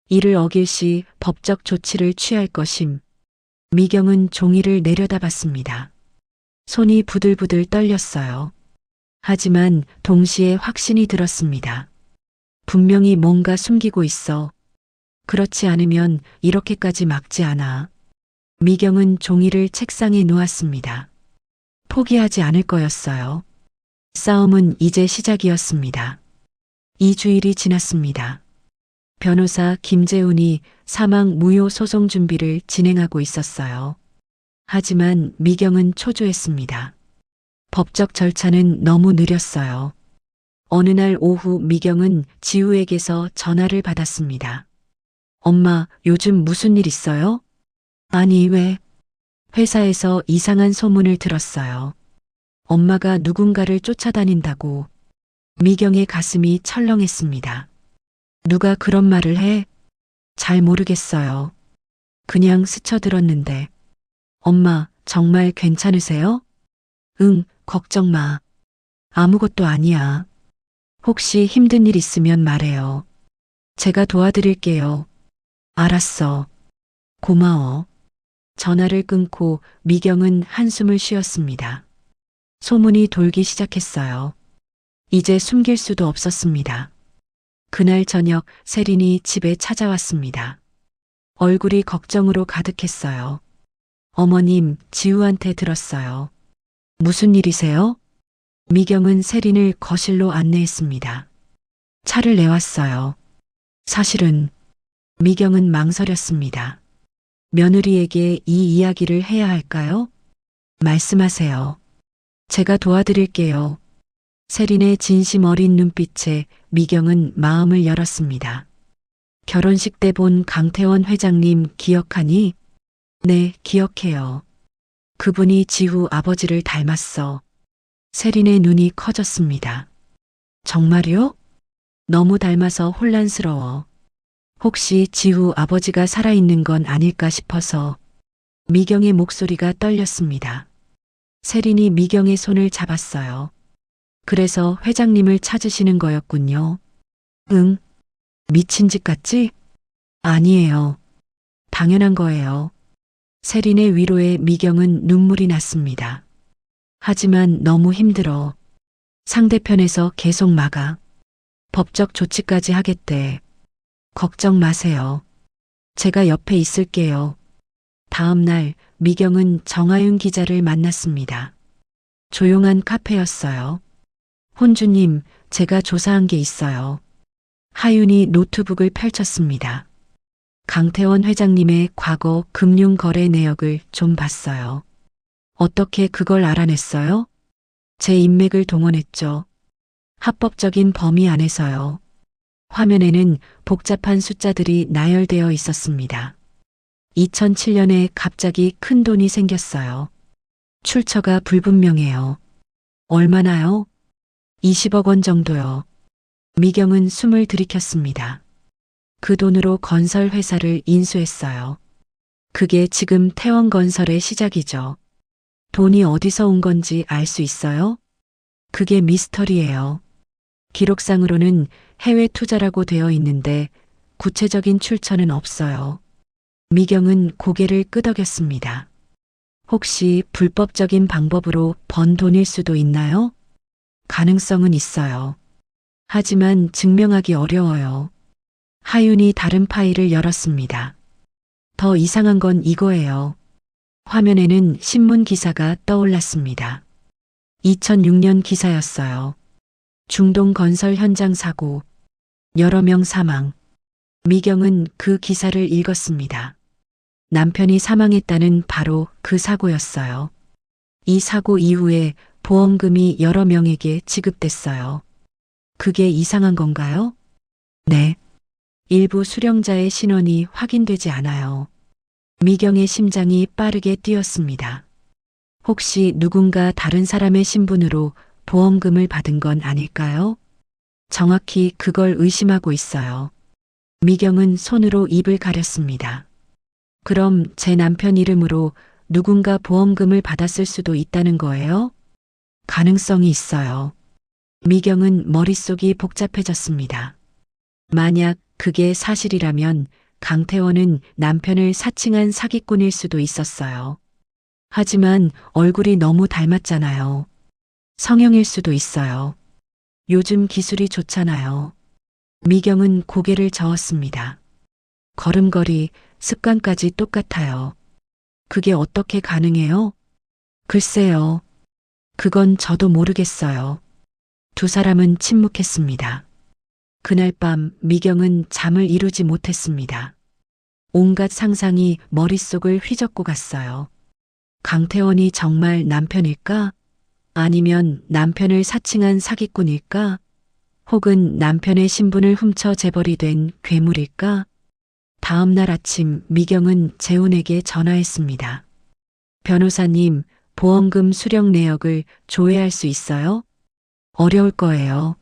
이를 어길 시 법적 조치를 취할 것임. 미경은 종이를 내려다봤습니다. 손이 부들부들 떨렸어요. 하지만 동시에 확신이 들었습니다. 분명히 뭔가 숨기고 있어. 그렇지 않으면 이렇게까지 막지 않아. 미경은 종이를 책상에 놓았습니다. 포기하지 않을 거였어요. 싸움은 이제 시작이었습니다. 2주일이 지났습니다. 변호사 김재훈이 사망 무효 소송 준비를 진행하고 있었어요. 하지만 미경은 초조했습니다. 법적 절차는 너무 느렸어요. 어느 날 오후 미경은 지우에게서 전화를 받았습니다. 엄마, 요즘 무슨 일 있어요? 아니, 왜? 회사에서 이상한 소문을 들었어요. 엄마가 누군가를 쫓아다닌다고. 미경의 가슴이 철렁했습니다. 누가 그런 말을 해? 잘 모르겠어요. 그냥 스쳐들었는데. 엄마, 정말 괜찮으세요? 응, 걱정 마. 아무것도 아니야. 혹시 힘든 일 있으면 말해요. 제가 도와드릴게요. 알았어. 고마워. 전화를 끊고 미경은 한숨을 쉬었습니다. 소문이 돌기 시작했어요. 이제 숨길 수도 없었습니다. 그날 저녁 세린이 집에 찾아왔습니다. 얼굴이 걱정으로 가득했어요. 어머님, 지우한테 들었어요. 무슨 일이세요? 미경은 세린을 거실로 안내했습니다. 차를 내왔어요. 사실은 미경은 망설였습니다. 며느리에게 이 이야기를 해야 할까요? 말씀하세요. 제가 도와드릴게요. 세린의 진심 어린 눈빛에 미경은 마음을 열었습니다. 결혼식 때 본 강태원 회장님 기억하니? 네, 기억해요. 그분이 지후 아버지를 닮았어. 세린의 눈이 커졌습니다. 정말요? 너무 닮아서 혼란스러워. 혹시 지후 아버지가 살아있는 건 아닐까 싶어서. 미경의 목소리가 떨렸습니다. 세린이 미경의 손을 잡았어요. 그래서 회장님을 찾으시는 거였군요. 응. 미친 짓 같지? 아니에요. 당연한 거예요. 세린의 위로에 미경은 눈물이 났습니다. 하지만 너무 힘들어. 상대편에서 계속 막아. 법적 조치까지 하겠대. 걱정 마세요. 제가 옆에 있을게요. 다음 날 미경은 정하윤 기자를 만났습니다. 조용한 카페였어요. 혼주님, 제가 조사한 게 있어요. 하윤이 노트북을 펼쳤습니다. 강태원 회장님의 과거 금융거래 내역을 좀 봤어요. 어떻게 그걸 알아냈어요? 제 인맥을 동원했죠. 합법적인 범위 안에서요. 화면에는 복잡한 숫자들이 나열되어 있었습니다. 2007년에 갑자기 큰 돈이 생겼어요. 출처가 불분명해요. 얼마나요? 20억 원 정도요. 미경은 숨을 들이켰습니다. 그 돈으로 건설 회사를 인수했어요. 그게 지금 태원건설의 시작이죠. 돈이 어디서 온 건지 알 수 있어요? 그게 미스터리예요. 기록상으로는 해외 투자라고 되어 있는데 구체적인 출처는 없어요. 미경은 고개를 끄덕였습니다. 혹시 불법적인 방법으로 번 돈일 수도 있나요? 가능성은 있어요. 하지만 증명하기 어려워요. 하윤이 다른 파일을 열었습니다. 더 이상한 건 이거예요. 화면에는 신문 기사가 떠올랐습니다. 2006년 기사였어요. 중동 건설 현장 사고, 여러 명 사망. 미경은 그 기사를 읽었습니다. 남편이 사망했다는 바로 그 사고였어요. 이 사고 이후에 보험금이 여러 명에게 지급됐어요. 그게 이상한 건가요? 네. 일부 수령자의 신원이 확인되지 않아요. 미경의 심장이 빠르게 뛰었습니다. 혹시 누군가 다른 사람의 신분으로 보험금을 받은 건 아닐까요? 정확히 그걸 의심하고 있어요. 미경은 손으로 입을 가렸습니다. 그럼 제 남편 이름으로 누군가 보험금을 받았을 수도 있다는 거예요? 가능성이 있어요. 미경은 머릿속이 복잡해졌습니다. 만약 그게 사실이라면 강태원은 남편을 사칭한 사기꾼일 수도 있었어요. 하지만 얼굴이 너무 닮았잖아요. 성형일 수도 있어요. 요즘 기술이 좋잖아요. 미경은 고개를 저었습니다. 걸음걸이, 습관까지 똑같아요. 그게 어떻게 가능해요? 글쎄요. 그건 저도 모르겠어요. 두 사람은 침묵했습니다. 그날 밤 미경은 잠을 이루지 못했습니다. 온갖 상상이 머릿속을 휘젓고 갔어요. 강태원이 정말 남편일까? 아니면 남편을 사칭한 사기꾼일까? 혹은 남편의 신분을 훔쳐 재벌이 된 괴물일까? 다음 날 아침 미경은 재훈에게 전화했습니다. 변호사님, 보험금 수령 내역을 조회할 수 있어요? 어려울 거예요.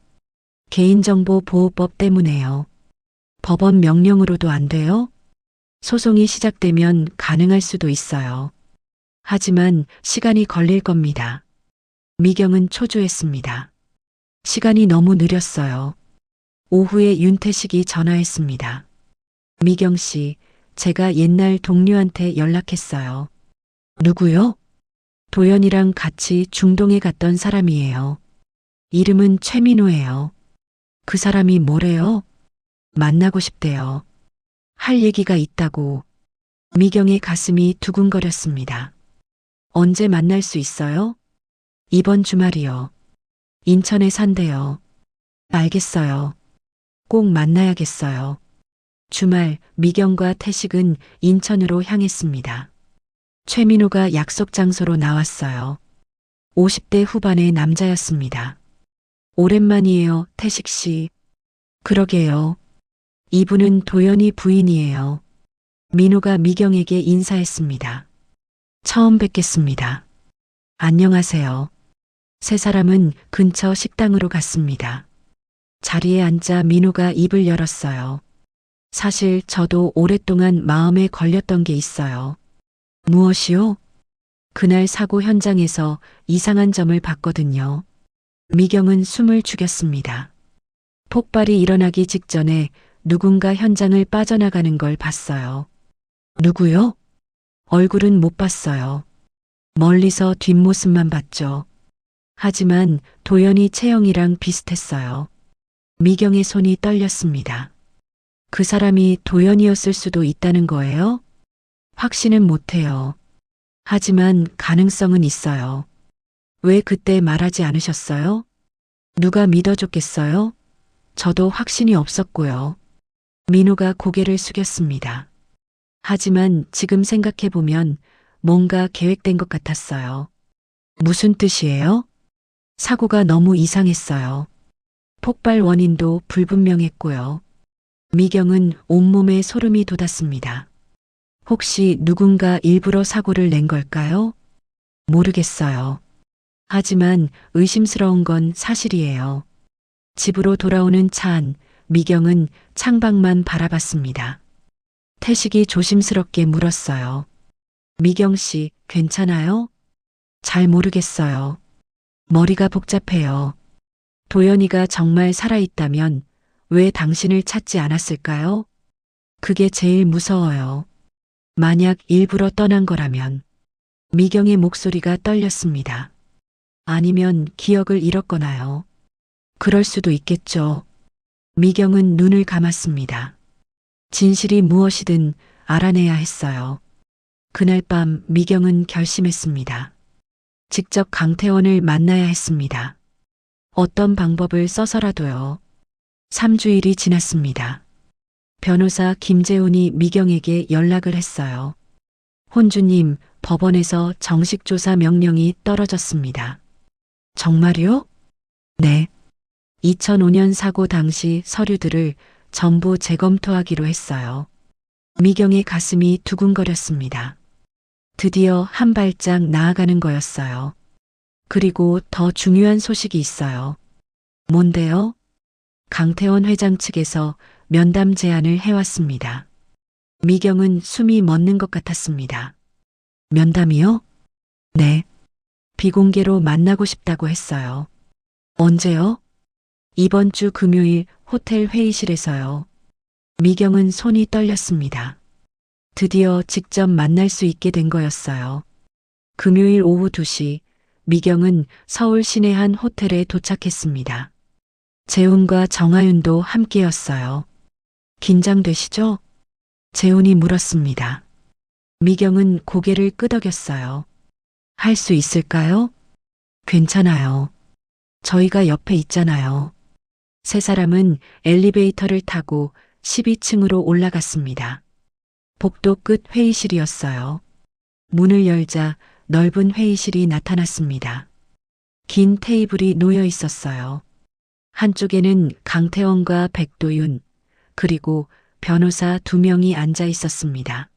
개인정보보호법 때문에요. 법원 명령으로도 안 돼요? 소송이 시작되면 가능할 수도 있어요. 하지만 시간이 걸릴 겁니다. 미경은 초조했습니다. 시간이 너무 느렸어요. 오후에 윤태식이 전화했습니다. 미경 씨, 제가 옛날 동료한테 연락했어요. 누구요? 도연이랑 같이 중동에 갔던 사람이에요. 이름은 최민호예요. 그 사람이 뭐래요? 만나고 싶대요. 할 얘기가 있다고. 미경의 가슴이 두근거렸습니다. 언제 만날 수 있어요? 이번 주말이요. 인천에 산대요. 알겠어요. 꼭 만나야겠어요. 주말 미경과 태식은 인천으로 향했습니다. 최민호가 약속 장소로 나왔어요. 50대 후반의 남자였습니다. 오랜만이에요, 태식 씨. 그러게요. 이분은 도연이 부인이에요. 민호가 미경에게 인사했습니다. 처음 뵙겠습니다. 안녕하세요. 세 사람은 근처 식당으로 갔습니다. 자리에 앉아 민호가 입을 열었어요. 사실 저도 오랫동안 마음에 걸렸던 게 있어요. 무엇이요? 그날 사고 현장에서 이상한 점을 봤거든요. 미경은 숨을 죽였습니다. 폭발이 일어나기 직전에 누군가 현장을 빠져나가는 걸 봤어요. 누구요? 얼굴은 못 봤어요. 멀리서 뒷모습만 봤죠. 하지만 도연이 체형이랑 비슷했어요. 미경의 손이 떨렸습니다. 그 사람이 도연이었을 수도 있다는 거예요? 확신은 못해요. 하지만 가능성은 있어요. 왜 그때 말하지 않으셨어요? 누가 믿어줬겠어요? 저도 확신이 없었고요. 민우가 고개를 숙였습니다. 하지만 지금 생각해보면 뭔가 계획된 것 같았어요. 무슨 뜻이에요? 사고가 너무 이상했어요. 폭발 원인도 불분명했고요. 미경은 온몸에 소름이 돋았습니다. 혹시 누군가 일부러 사고를 낸 걸까요? 모르겠어요. 하지만 의심스러운 건 사실이에요. 집으로 돌아오는 차 안, 미경은 창밖만 바라봤습니다. 태식이 조심스럽게 물었어요. 미경 씨, 괜찮아요? 잘 모르겠어요. 머리가 복잡해요. 도연이가 정말 살아있다면 왜 당신을 찾지 않았을까요? 그게 제일 무서워요. 만약 일부러 떠난 거라면. 미경의 목소리가 떨렸습니다. 아니면 기억을 잃었거나요. 그럴 수도 있겠죠. 미경은 눈을 감았습니다. 진실이 무엇이든 알아내야 했어요. 그날 밤 미경은 결심했습니다. 직접 강태원을 만나야 했습니다. 어떤 방법을 써서라도요. 3주일이 지났습니다. 변호사 김재훈이 미경에게 연락을 했어요. 혼주님, 법원에서 정식 조사 명령이 떨어졌습니다. 정말요? 네. 2005년 사고 당시 서류들을 전부 재검토하기로 했어요. 미경의 가슴이 두근거렸습니다. 드디어 한 발짝 나아가는 거였어요. 그리고 더 중요한 소식이 있어요. 뭔데요? 강태원 회장 측에서 면담 제안을 해왔습니다. 미경은 숨이 멎는 것 같았습니다. 면담이요? 네. 비공개로 만나고 싶다고 했어요. 언제요? 이번 주 금요일 호텔 회의실에서요. 미경은 손이 떨렸습니다. 드디어 직접 만날 수 있게 된 거였어요. 금요일 오후 2시, 미경은 서울 시내 한 호텔에 도착했습니다. 재훈과 정하윤도 함께였어요. 긴장되시죠? 재훈이 물었습니다. 미경은 고개를 끄덕였어요. 할 수 있을까요? 괜찮아요. 저희가 옆에 있잖아요. 세 사람은 엘리베이터를 타고 12층으로 올라갔습니다. 복도 끝 회의실이었어요. 문을 열자 넓은 회의실이 나타났습니다. 긴 테이블이 놓여 있었어요. 한쪽에는 강태원과 백도윤, 그리고 변호사 2명이 앉아 있었습니다.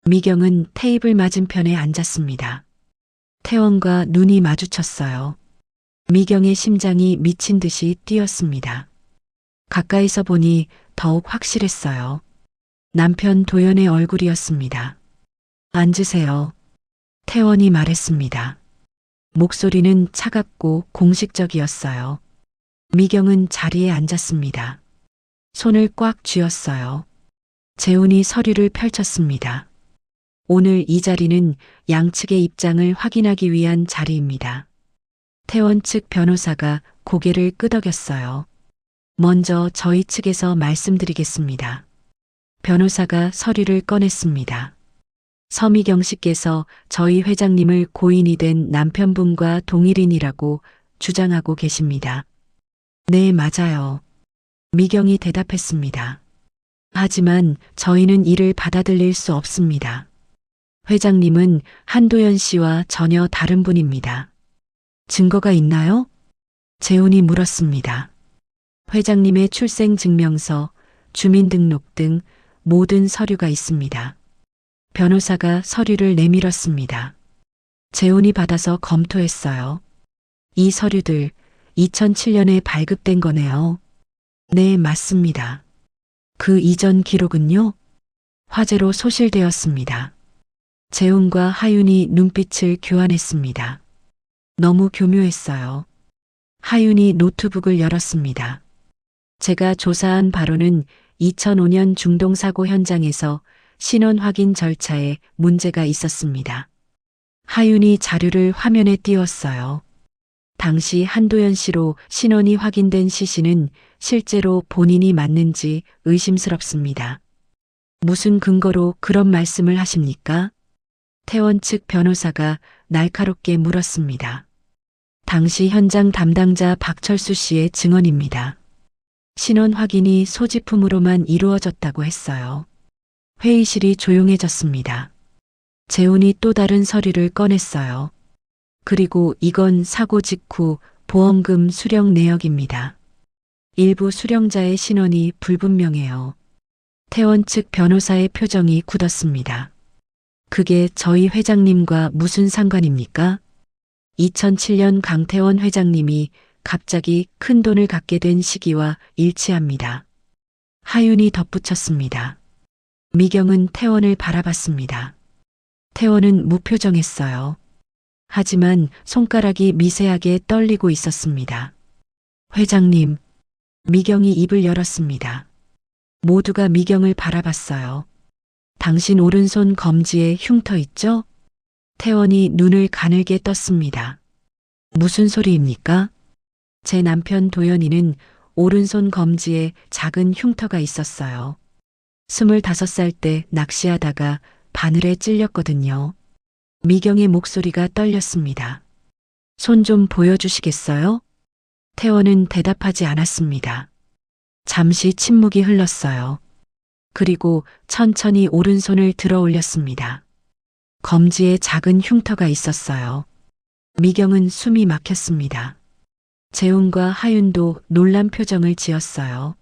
미경은 테이블 맞은편에 앉았습니다. 태원과 눈이 마주쳤어요. 미경의 심장이 미친 듯이 뛰었습니다. 가까이서 보니 더욱 확실했어요. 남편 도연의 얼굴이었습니다. 앉으세요. 태원이 말했습니다. 목소리는 차갑고 공식적이었어요. 미경은 자리에 앉았습니다. 손을 꽉 쥐었어요. 재훈이 서류를 펼쳤습니다. 오늘 이 자리는 양측의 입장을 확인하기 위한 자리입니다. 태원 측 변호사가 고개를 끄덕였어요. 먼저 저희 측에서 말씀드리겠습니다. 변호사가 서류를 꺼냈습니다. 서미경 씨께서 저희 회장님을 고인이 된 남편분과 동일인이라고 주장하고 계십니다. 네, 맞아요. 미경이 대답했습니다. 하지만 저희는 이를 받아들일 수 없습니다. 회장님은 한도연 씨와 전혀 다른 분입니다. 증거가 있나요? 재훈이 물었습니다. 회장님의 출생증명서, 주민등록 등 모든 서류가 있습니다. 변호사가 서류를 내밀었습니다. 재훈이 받아서 검토했어요. 이 서류들 2007년에 발급된 거네요. 네, 맞습니다. 그 이전 기록은요? 화재로 소실되었습니다. 재훈과 하윤이 눈빛을 교환했습니다. 너무 교묘했어요. 하윤이 노트북을 열었습니다. 제가 조사한 바로는 2005년 중동사고 현장에서 신원 확인 절차에 문제가 있었습니다. 하윤이 자료를 화면에 띄웠어요. 당시 한도연 씨로 신원이 확인된 시신은 실제로 본인이 맞는지 의심스럽습니다. 무슨 근거로 그런 말씀을 하십니까? 태원 측 변호사가 날카롭게 물었습니다. 당시 현장 담당자 박철수 씨의 증언입니다. 신원 확인이 소지품으로만 이루어졌다고 했어요. 회의실이 조용해졌습니다. 재훈이 또 다른 서류를 꺼냈어요. 그리고 이건 사고 직후 보험금 수령 내역입니다. 일부 수령자의 신원이 불분명해요. 태원 측 변호사의 표정이 굳었습니다. 그게 저희 회장님과 무슨 상관입니까? 2007년 강태원 회장님이 갑자기 큰 돈을 갖게 된 시기와 일치합니다. 하윤이 덧붙였습니다. 미경은 태원을 바라봤습니다. 태원은 무표정했어요. 하지만 손가락이 미세하게 떨리고 있었습니다. 회장님, 미경이 입을 열었습니다. 모두가 미경을 바라봤어요. 당신 오른손 검지에 흉터 있죠? 태원이 눈을 가늘게 떴습니다. 무슨 소리입니까? 제 남편 도연이는 오른손 검지에 작은 흉터가 있었어요. 25살 때 낚시하다가 바늘에 찔렸거든요. 미경의 목소리가 떨렸습니다. 손 좀 보여주시겠어요? 태원은 대답하지 않았습니다. 잠시 침묵이 흘렀어요. 그리고 천천히 오른손을 들어 올렸습니다. 검지에 작은 흉터가 있었어요. 미경은 숨이 막혔습니다. 재훈과 하윤도 놀란 표정을 지었어요.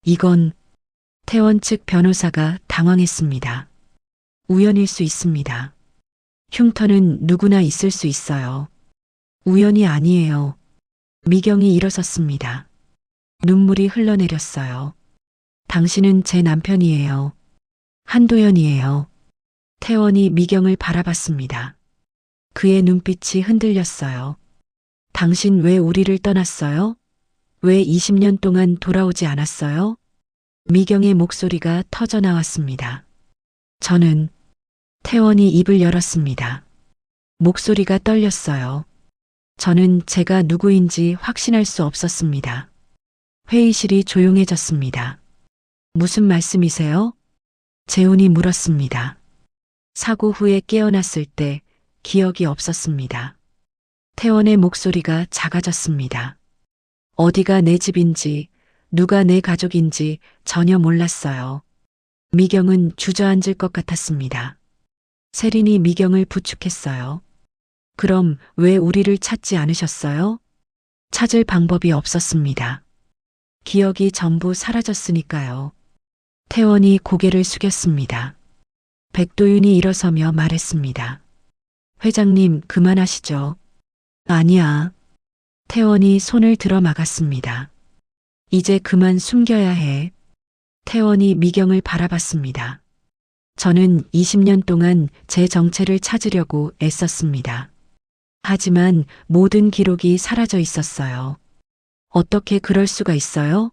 이건 태원 측 변호사가 당황했습니다. 우연일 수 있습니다. 흉터는 누구나 있을 수 있어요. 우연이 아니에요. 미경이 일어섰습니다. 눈물이 흘러내렸어요. 당신은 제 남편이에요. 한도연이에요. 태원이 미경을 바라봤습니다. 그의 눈빛이 흔들렸어요. 당신 왜 우리를 떠났어요? 왜 20년 동안 돌아오지 않았어요? 미경의 목소리가 터져 나왔습니다. 저는 태원이 입을 열었습니다. 목소리가 떨렸어요. 저는 제가 누구인지 확신할 수 없었습니다. 회의실이 조용해졌습니다. 무슨 말씀이세요? 재훈이 물었습니다. 사고 후에 깨어났을 때 기억이 없었습니다. 태원의 목소리가 작아졌습니다. 어디가 내 집인지, 누가 내 가족인지 전혀 몰랐어요. 미경은 주저앉을 것 같았습니다. 세린이 미경을 부축했어요. 그럼 왜 우리를 찾지 않으셨어요? 찾을 방법이 없었습니다. 기억이 전부 사라졌으니까요. 태원이 고개를 숙였습니다. 백도윤이 일어서며 말했습니다. 회장님, 그만하시죠. 아니야. 태원이 손을 들어 막았습니다. 이제 그만 숨겨야 해. 태원이 미경을 바라봤습니다. 저는 20년 동안 제 정체를 찾으려고 애썼습니다. 하지만 모든 기록이 사라져 있었어요. 어떻게 그럴 수가 있어요?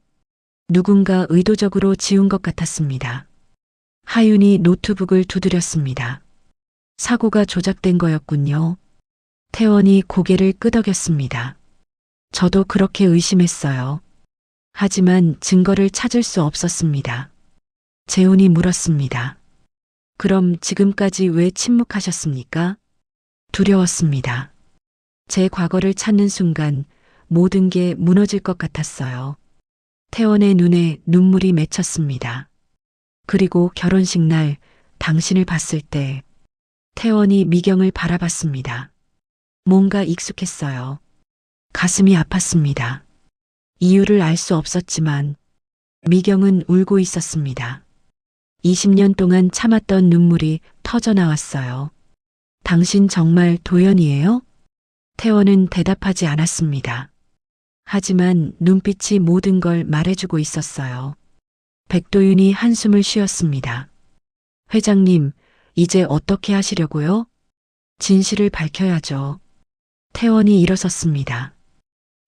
누군가 의도적으로 지운 것 같았습니다. 하윤이 노트북을 두드렸습니다. 사고가 조작된 거였군요. 태원이 고개를 끄덕였습니다. 저도 그렇게 의심했어요. 하지만 증거를 찾을 수 없었습니다. 재훈이 물었습니다. 그럼 지금까지 왜 침묵하셨습니까? 두려웠습니다. 제 과거를 찾는 순간 모든 게 무너질 것 같았어요. 태원의 눈에 눈물이 맺혔습니다. 그리고 결혼식 날 당신을 봤을 때 태원이 미경을 바라봤습니다. 뭔가 익숙했어요. 가슴이 아팠습니다. 이유를 알 수 없었지만 미경은 울고 있었습니다. 20년 동안 참았던 눈물이 터져 나왔어요. 당신 정말 도연이에요? 태원은 대답하지 않았습니다. 하지만 눈빛이 모든 걸 말해주고 있었어요. 백도윤이 한숨을 쉬었습니다. 회장님, 이제 어떻게 하시려고요? 진실을 밝혀야죠. 태원이 일어섰습니다.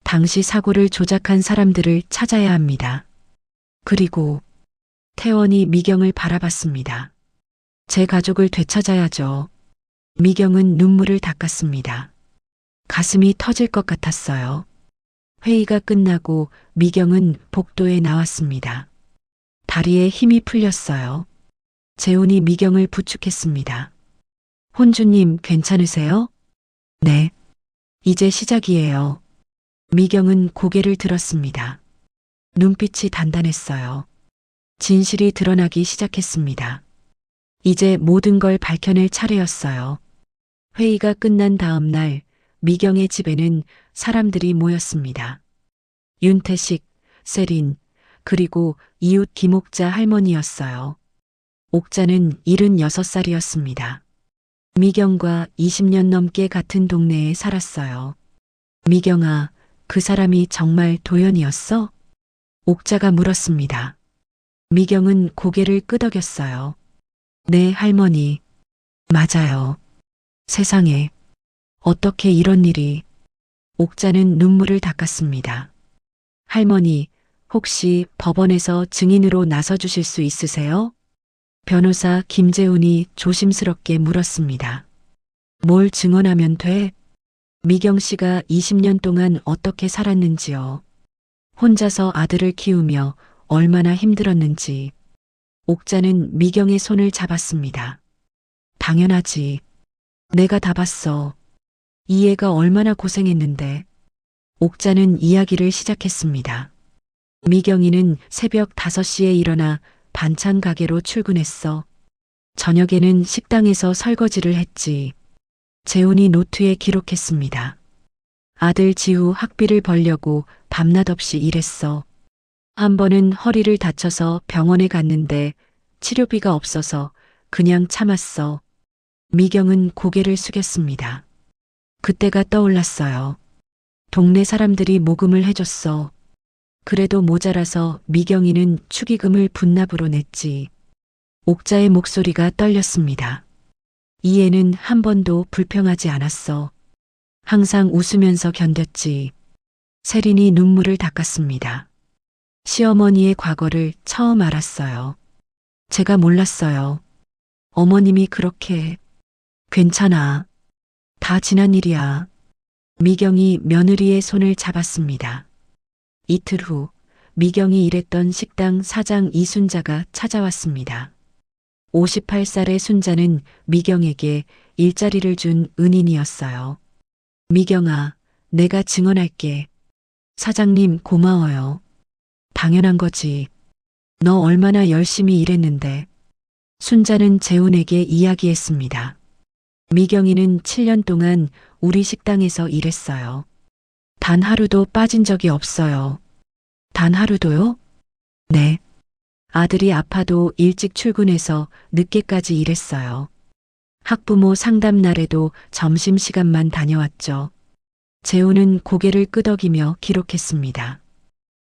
당시 사고를 조작한 사람들을 찾아야 합니다. 그리고 태원이 미경을 바라봤습니다. 제 가족을 되찾아야죠. 미경은 눈물을 닦았습니다. 가슴이 터질 것 같았어요. 회의가 끝나고 미경은 복도에 나왔습니다. 다리에 힘이 풀렸어요. 재훈이 미경을 부축했습니다. 혼주님 괜찮으세요? 네. 이제 시작이에요. 미경은 고개를 들었습니다. 눈빛이 단단했어요. 진실이 드러나기 시작했습니다. 이제 모든 걸 밝혀낼 차례였어요. 회의가 끝난 다음 날 미경의 집에는 사람들이 모였습니다. 윤태식, 세린, 그리고 이웃 김옥자 할머니였어요. 옥자는 76살이었습니다. 미경과 20년 넘게 같은 동네에 살았어요. 미경아, 그 사람이 정말 도연이었어? 옥자가 물었습니다. 미경은 고개를 끄덕였어요. 네, 할머니. 맞아요. 세상에. 어떻게 이런 일이. 옥자는 눈물을 닦았습니다. 할머니, 혹시 법원에서 증인으로 나서주실 수 있으세요? 변호사 김재훈이 조심스럽게 물었습니다. 뭘 증언하면 돼? 미경 씨가 20년 동안 어떻게 살았는지요. 혼자서 아들을 키우며 얼마나 힘들었는지. 옥자는 미경의 손을 잡았습니다. 당연하지. 내가 다 봤어. 이 애가 얼마나 고생했는데. 옥자는 이야기를 시작했습니다. 미경이는 새벽 5시에 일어나 반찬 가게로 출근했어. 저녁에는 식당에서 설거지를 했지. 재훈이 노트에 기록했습니다. 아들 지우 학비를 벌려고 밤낮 없이 일했어. 한 번은 허리를 다쳐서 병원에 갔는데 치료비가 없어서 그냥 참았어. 미경은 고개를 숙였습니다. 그때가 떠올랐어요. 동네 사람들이 모금을 해줬어. 그래도 모자라서 미경이는 축의금을 분납으로 냈지. 옥자의 목소리가 떨렸습니다. 이 애는 한 번도 불평하지 않았어. 항상 웃으면서 견뎠지. 세린이 눈물을 닦았습니다. 시어머니의 과거를 처음 알았어요. 제가 몰랐어요. 어머님이 그렇게. 괜찮아. 다 지난 일이야. 미경이 며느리의 손을 잡았습니다. 이틀 후 미경이 일했던 식당 사장 이순자가 찾아왔습니다. 58살의 순자는 미경에게 일자리를 준 은인이었어요. 미경아, 내가 증언할게. 사장님 고마워요. 당연한 거지. 너 얼마나 열심히 일했는데. 순자는 재훈에게 이야기했습니다. 미경이는 7년 동안 우리 식당에서 일했어요. 단 하루도 빠진 적이 없어요. 단 하루도요? 네. 아들이 아파도 일찍 출근해서 늦게까지 일했어요. 학부모 상담 날에도 점심시간만 다녀왔죠. 재훈은 고개를 끄덕이며 기록했습니다.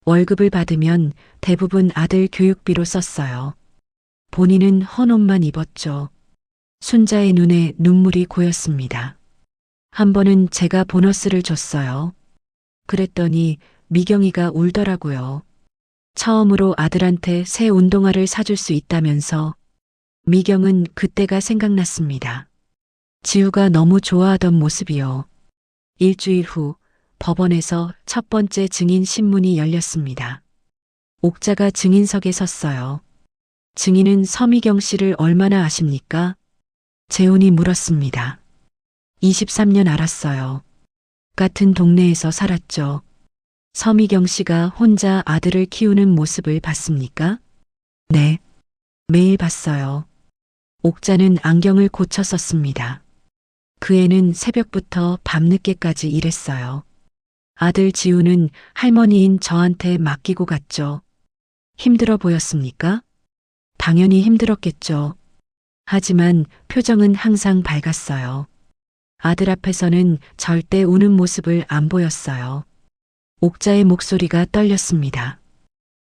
월급을 받으면 대부분 아들 교육비로 썼어요. 본인은 헌 옷만 입었죠. 순자의 눈에 눈물이 고였습니다. 한 번은 제가 보너스를 줬어요. 그랬더니 미경이가 울더라고요. 처음으로 아들한테 새 운동화를 사줄 수 있다면서. 미경은 그때가 생각났습니다. 지우가 너무 좋아하던 모습이요. 일주일 후 법원에서 첫 번째 증인 신문이 열렸습니다. 옥자가 증인석에 섰어요. 증인은 서미경 씨를 얼마나 아십니까? 재훈이 물었습니다. 23년 알았어요. 같은 동네에서 살았죠. 서미경 씨가 혼자 아들을 키우는 모습을 봤습니까? 네. 매일 봤어요. 옥자는 안경을 고쳐 썼습니다. 그 애는 새벽부터 밤늦게까지 일했어요. 아들 지우는 할머니인 저한테 맡기고 갔죠. 힘들어 보였습니까? 당연히 힘들었겠죠. 하지만 표정은 항상 밝았어요. 아들 앞에서는 절대 우는 모습을 안 보였어요. 옥자의 목소리가 떨렸습니다.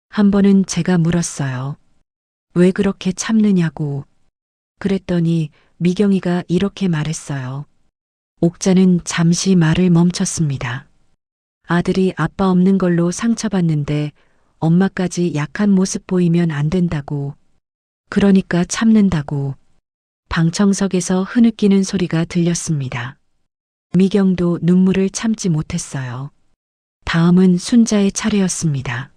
한 번은 제가 물었어요. 왜 그렇게 참느냐고. 그랬더니 미경이가 이렇게 말했어요. 옥자는 잠시 말을 멈췄습니다. 아들이 아빠 없는 걸로 상처받는데 엄마까지 약한 모습 보이면 안 된다고. 그러니까 참는다고. 방청석에서 흐느끼는 소리가 들렸습니다. 미경도 눈물을 참지 못했어요. 다음은 순자의 차례였습니다.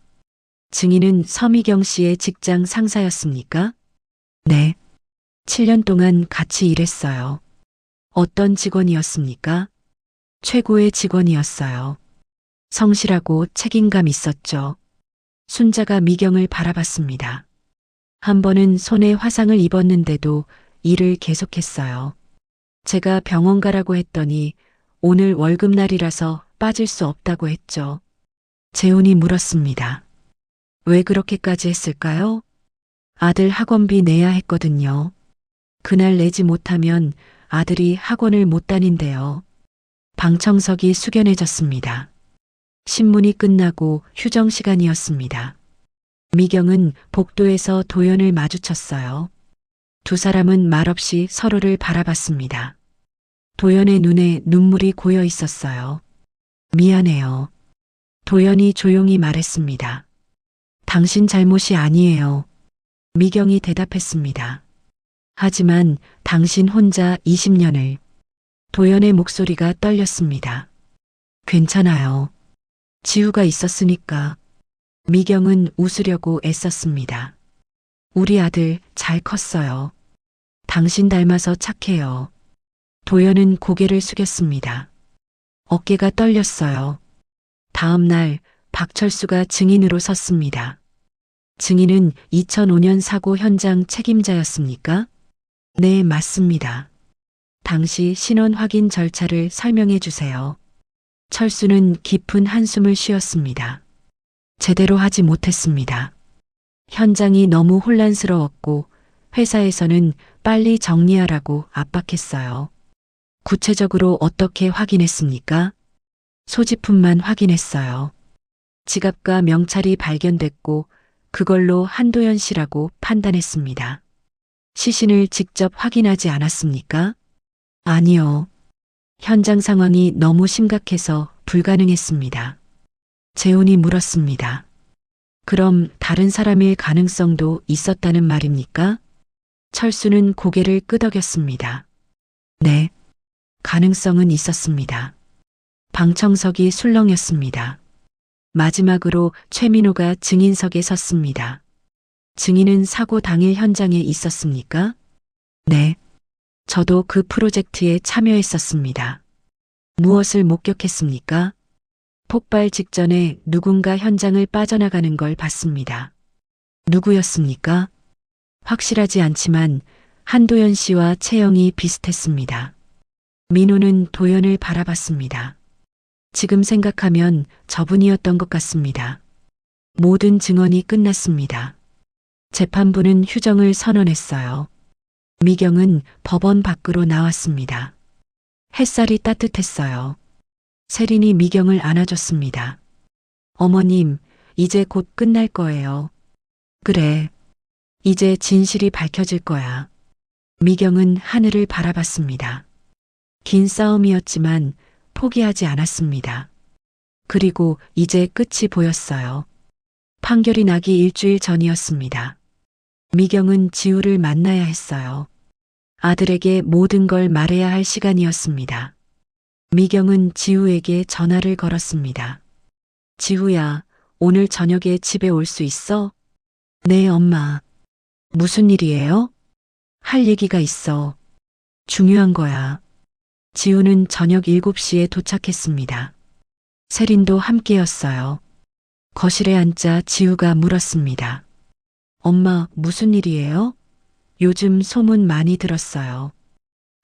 증인은 서미경 씨의 직장 상사였습니까? 네. 7년 동안 같이 일했어요. 어떤 직원이었습니까? 최고의 직원이었어요. 성실하고 책임감 있었죠. 순자가 미경을 바라봤습니다. 한 번은 손에 화상을 입었는데도 일을 계속했어요. 제가 병원 가라고 했더니 오늘 월급날이라서 빠질 수 없다고 했죠. 재훈이 물었습니다. 왜 그렇게까지 했을까요? 아들 학원비 내야 했거든요. 그날 내지 못하면 아들이 학원을 못 다닌대요. 방청석이 숙연해졌습니다. 신문이 끝나고 휴정 시간이었습니다. 미경은 복도에서 도연을 마주쳤어요. 두 사람은 말없이 서로를 바라봤습니다. 도연의 눈에 눈물이 고여 있었어요. 미안해요. 도연이 조용히 말했습니다. 당신 잘못이 아니에요. 미경이 대답했습니다. 하지만 당신 혼자 20년을. 도연의 목소리가 떨렸습니다. 괜찮아요. 지우가 있었으니까. 미경은 웃으려고 애썼습니다. 우리 아들 잘 컸어요. 당신 닮아서 착해요. 도연은 고개를 숙였습니다. 어깨가 떨렸어요. 다음 날 박철수가 증인으로 섰습니다. 증인은 2005년 사고 현장 책임자였습니까? 네, 맞습니다. 당시 신원 확인 절차를 설명해 주세요. 철수는 깊은 한숨을 쉬었습니다. 제대로 하지 못했습니다. 현장이 너무 혼란스러웠고 회사에서는 빨리 정리하라고 압박했어요. 구체적으로 어떻게 확인했습니까? 소지품만 확인했어요. 지갑과 명찰이 발견됐고 그걸로 한도연 씨라고 판단했습니다. 시신을 직접 확인하지 않았습니까? 아니요. 현장 상황이 너무 심각해서 불가능했습니다. 재훈이 물었습니다. 그럼 다른 사람일 가능성도 있었다는 말입니까? 철수는 고개를 끄덕였습니다. 네, 가능성은 있었습니다. 방청석이 술렁였습니다. 마지막으로 최민호가 증인석에 섰습니다. 증인은 사고 당일 현장에 있었습니까? 네, 저도 그 프로젝트에 참여했었습니다. 무엇을 목격했습니까? 폭발 직전에 누군가 현장을 빠져나가는 걸 봤습니다. 누구였습니까? 확실하지 않지만 한도연 씨와 체형이 비슷했습니다. 민호는 도연을 바라봤습니다. 지금 생각하면 저분이었던 것 같습니다. 모든 증언이 끝났습니다. 재판부는 휴정을 선언했어요. 미경은 법원 밖으로 나왔습니다. 햇살이 따뜻했어요. 세린이 미경을 안아줬습니다. 어머님, 이제 곧 끝날 거예요. 그래. 이제 진실이 밝혀질 거야. 미경은 하늘을 바라봤습니다. 긴 싸움이었지만 포기하지 않았습니다. 그리고 이제 끝이 보였어요. 판결이 나기 일주일 전이었습니다. 미경은 지우를 만나야 했어요. 아들에게 모든 걸 말해야 할 시간이었습니다. 미경은 지우에게 전화를 걸었습니다. 지우야, 오늘 저녁에 집에 올 수 있어? 네, 엄마. 무슨 일이에요? 할 얘기가 있어. 중요한 거야. 지우는 저녁 7시에 도착했습니다. 세린도 함께였어요. 거실에 앉자 지우가 물었습니다. 엄마, 무슨 일이에요? 요즘 소문 많이 들었어요.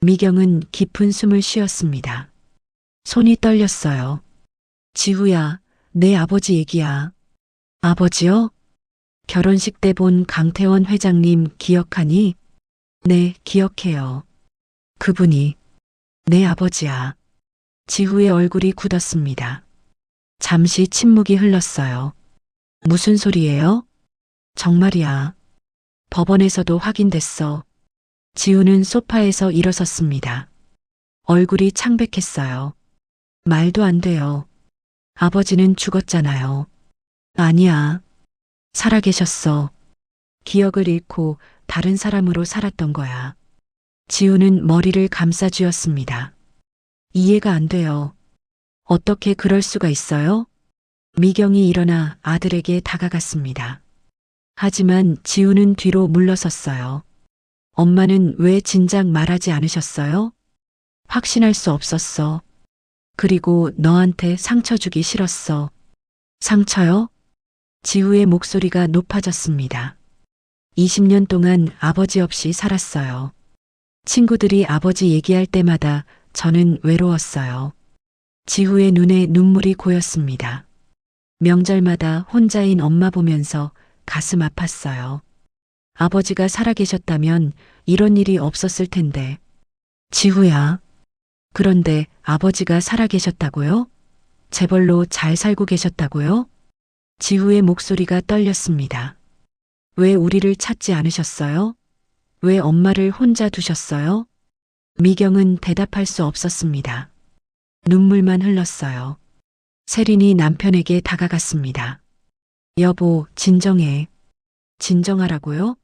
미경은 깊은 숨을 쉬었습니다. 손이 떨렸어요. 지우야, 내 아버지 얘기야. 아버지요? 결혼식 때 본 강태원 회장님 기억하니? 네, 기억해요. 그분이 내 아버지야. 지우의 얼굴이 굳었습니다. 잠시 침묵이 흘렀어요. 무슨 소리예요? 정말이야. 법원에서도 확인됐어. 지우는 소파에서 일어섰습니다. 얼굴이 창백했어요. 말도 안 돼요. 아버지는 죽었잖아요. 아니야. 살아계셨어. 기억을 잃고 다른 사람으로 살았던 거야. 지우는 머리를 감싸쥐었습니다. 이해가 안 돼요. 어떻게 그럴 수가 있어요? 미경이 일어나 아들에게 다가갔습니다. 하지만 지우는 뒤로 물러섰어요. 엄마는 왜 진작 말하지 않으셨어요? 확신할 수 없었어. 그리고 너한테 상처 주기 싫었어. 상처요? 지우의 목소리가 높아졌습니다. 20년 동안 아버지 없이 살았어요. 친구들이 아버지 얘기할 때마다 저는 외로웠어요. 지우의 눈에 눈물이 고였습니다. 명절마다 혼자인 엄마 보면서 가슴 아팠어요. 아버지가 살아계셨다면 이런 일이 없었을 텐데. 지우야. 그런데 아버지가 살아계셨다고요? 재벌로 잘 살고 계셨다고요? 지우의 목소리가 떨렸습니다. 왜 우리를 찾지 않으셨어요? 왜 엄마를 혼자 두셨어요? 미경은 대답할 수 없었습니다. 눈물만 흘렀어요. 세린이 남편에게 다가갔습니다. 여보, 진정해. 진정하라고요?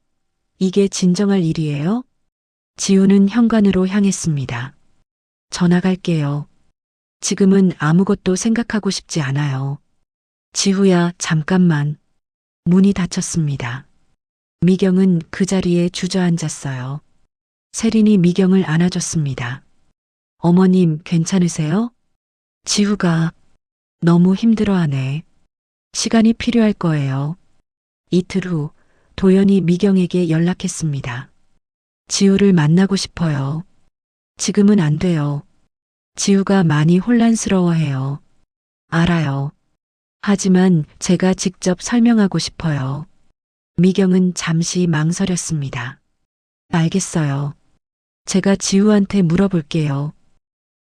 이게 진정할 일이에요? 지우는 현관으로 향했습니다. 전화 갈게요. 지금은 아무것도 생각하고 싶지 않아요. 지우야, 잠깐만. 문이 닫혔습니다. 미경은 그 자리에 주저앉았어요. 세린이 미경을 안아줬습니다. 어머님, 괜찮으세요? 지우가 너무 힘들어하네. 시간이 필요할 거예요. 이틀 후 도연이 미경에게 연락했습니다. 지우를 만나고 싶어요. 지금은 안 돼요. 지우가 많이 혼란스러워해요. 알아요. 하지만 제가 직접 설명하고 싶어요. 미경은 잠시 망설였습니다. 알겠어요. 제가 지우한테 물어볼게요.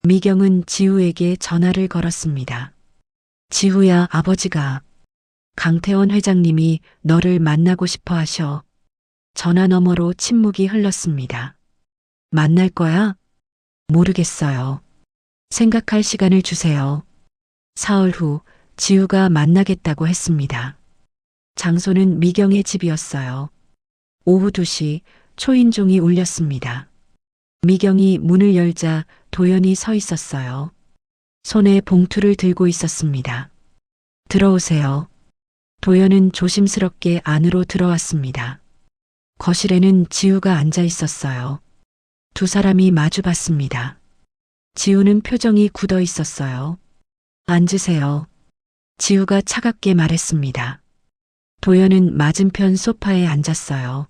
미경은 지우에게 전화를 걸었습니다. 지우야, 아버지가 강태원 회장님이 너를 만나고 싶어 하셔. 전화 너머로 침묵이 흘렀습니다. 만날 거야? 모르겠어요. 생각할 시간을 주세요. 사흘 후 지우가 만나겠다고 했습니다. 장소는 미경의 집이었어요. 오후 2시 초인종이 울렸습니다. 미경이 문을 열자 도연이 서 있었어요. 손에 봉투를 들고 있었습니다. 들어오세요. 도연은 조심스럽게 안으로 들어왔습니다. 거실에는 지우가 앉아 있었어요. 두 사람이 마주 봤습니다. 지우는 표정이 굳어 있었어요. 앉으세요. 지우가 차갑게 말했습니다. 도연은 맞은편 소파에 앉았어요.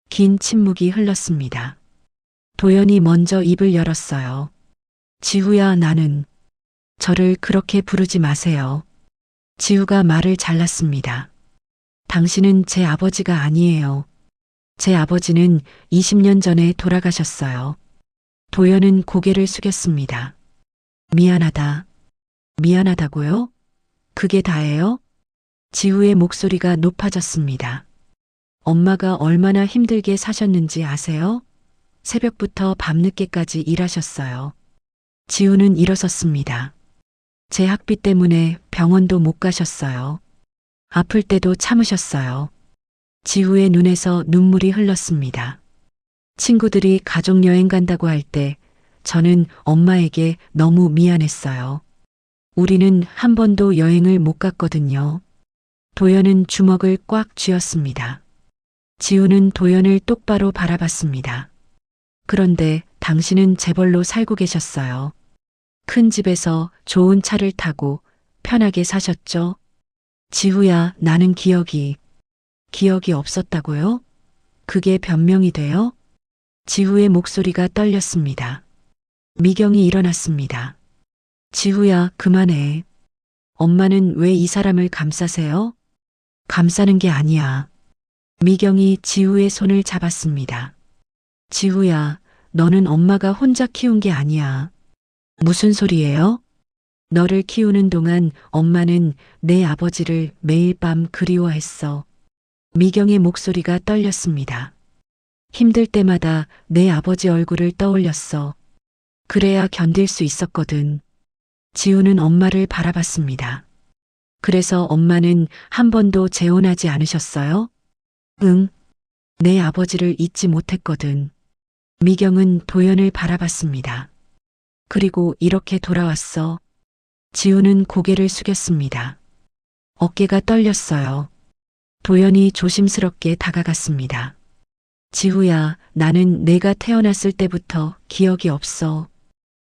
긴 침묵이 흘렀습니다. 도연이 먼저 입을 열었어요. 지우야, 나는. 저를 그렇게 부르지 마세요. 지우가 말을 잘랐습니다. 당신은 제 아버지가 아니에요. 제 아버지는 20년 전에 돌아가셨어요. 도연은 고개를 숙였습니다. 미안하다. 미안하다고요? 그게 다예요? 지우의 목소리가 높아졌습니다. 엄마가 얼마나 힘들게 사셨는지 아세요? 새벽부터 밤늦게까지 일하셨어요. 지우는 일어섰습니다. 제 학비 때문에 병원도 못 가셨어요. 아플 때도 참으셨어요. 지우의 눈에서 눈물이 흘렀습니다. 친구들이 가족여행 간다고 할 때 저는 엄마에게 너무 미안했어요. 우리는 한 번도 여행을 못 갔거든요. 도연은 주먹을 꽉 쥐었습니다. 지우는 도연을 똑바로 바라봤습니다. 그런데 당신은 재벌로 살고 계셨어요. 큰 집에서 좋은 차를 타고 편하게 사셨죠? 지우야, 나는 기억이 없었다고요? 그게 변명이 돼요? 지우의 목소리가 떨렸습니다. 미경이 일어났습니다. 지우야, 그만해. 엄마는 왜 이 사람을 감싸세요? 감싸는 게 아니야. 미경이 지우의 손을 잡았습니다. 지우야, 너는 엄마가 혼자 키운 게 아니야. 무슨 소리예요? 너를 키우는 동안 엄마는 내 아버지를 매일 밤 그리워했어. 미경의 목소리가 떨렸습니다. 힘들 때마다 내 아버지 얼굴을 떠올렸어. 그래야 견딜 수 있었거든. 지우는 엄마를 바라봤습니다. 그래서 엄마는 한 번도 재혼하지 않으셨어요? 응. 내 아버지를 잊지 못했거든. 미경은 도연을 바라봤습니다. 그리고 이렇게 돌아왔어. 지우는 고개를 숙였습니다. 어깨가 떨렸어요. 도연이 조심스럽게 다가갔습니다. 지우야, 나는 내가 태어났을 때부터 기억이 없어.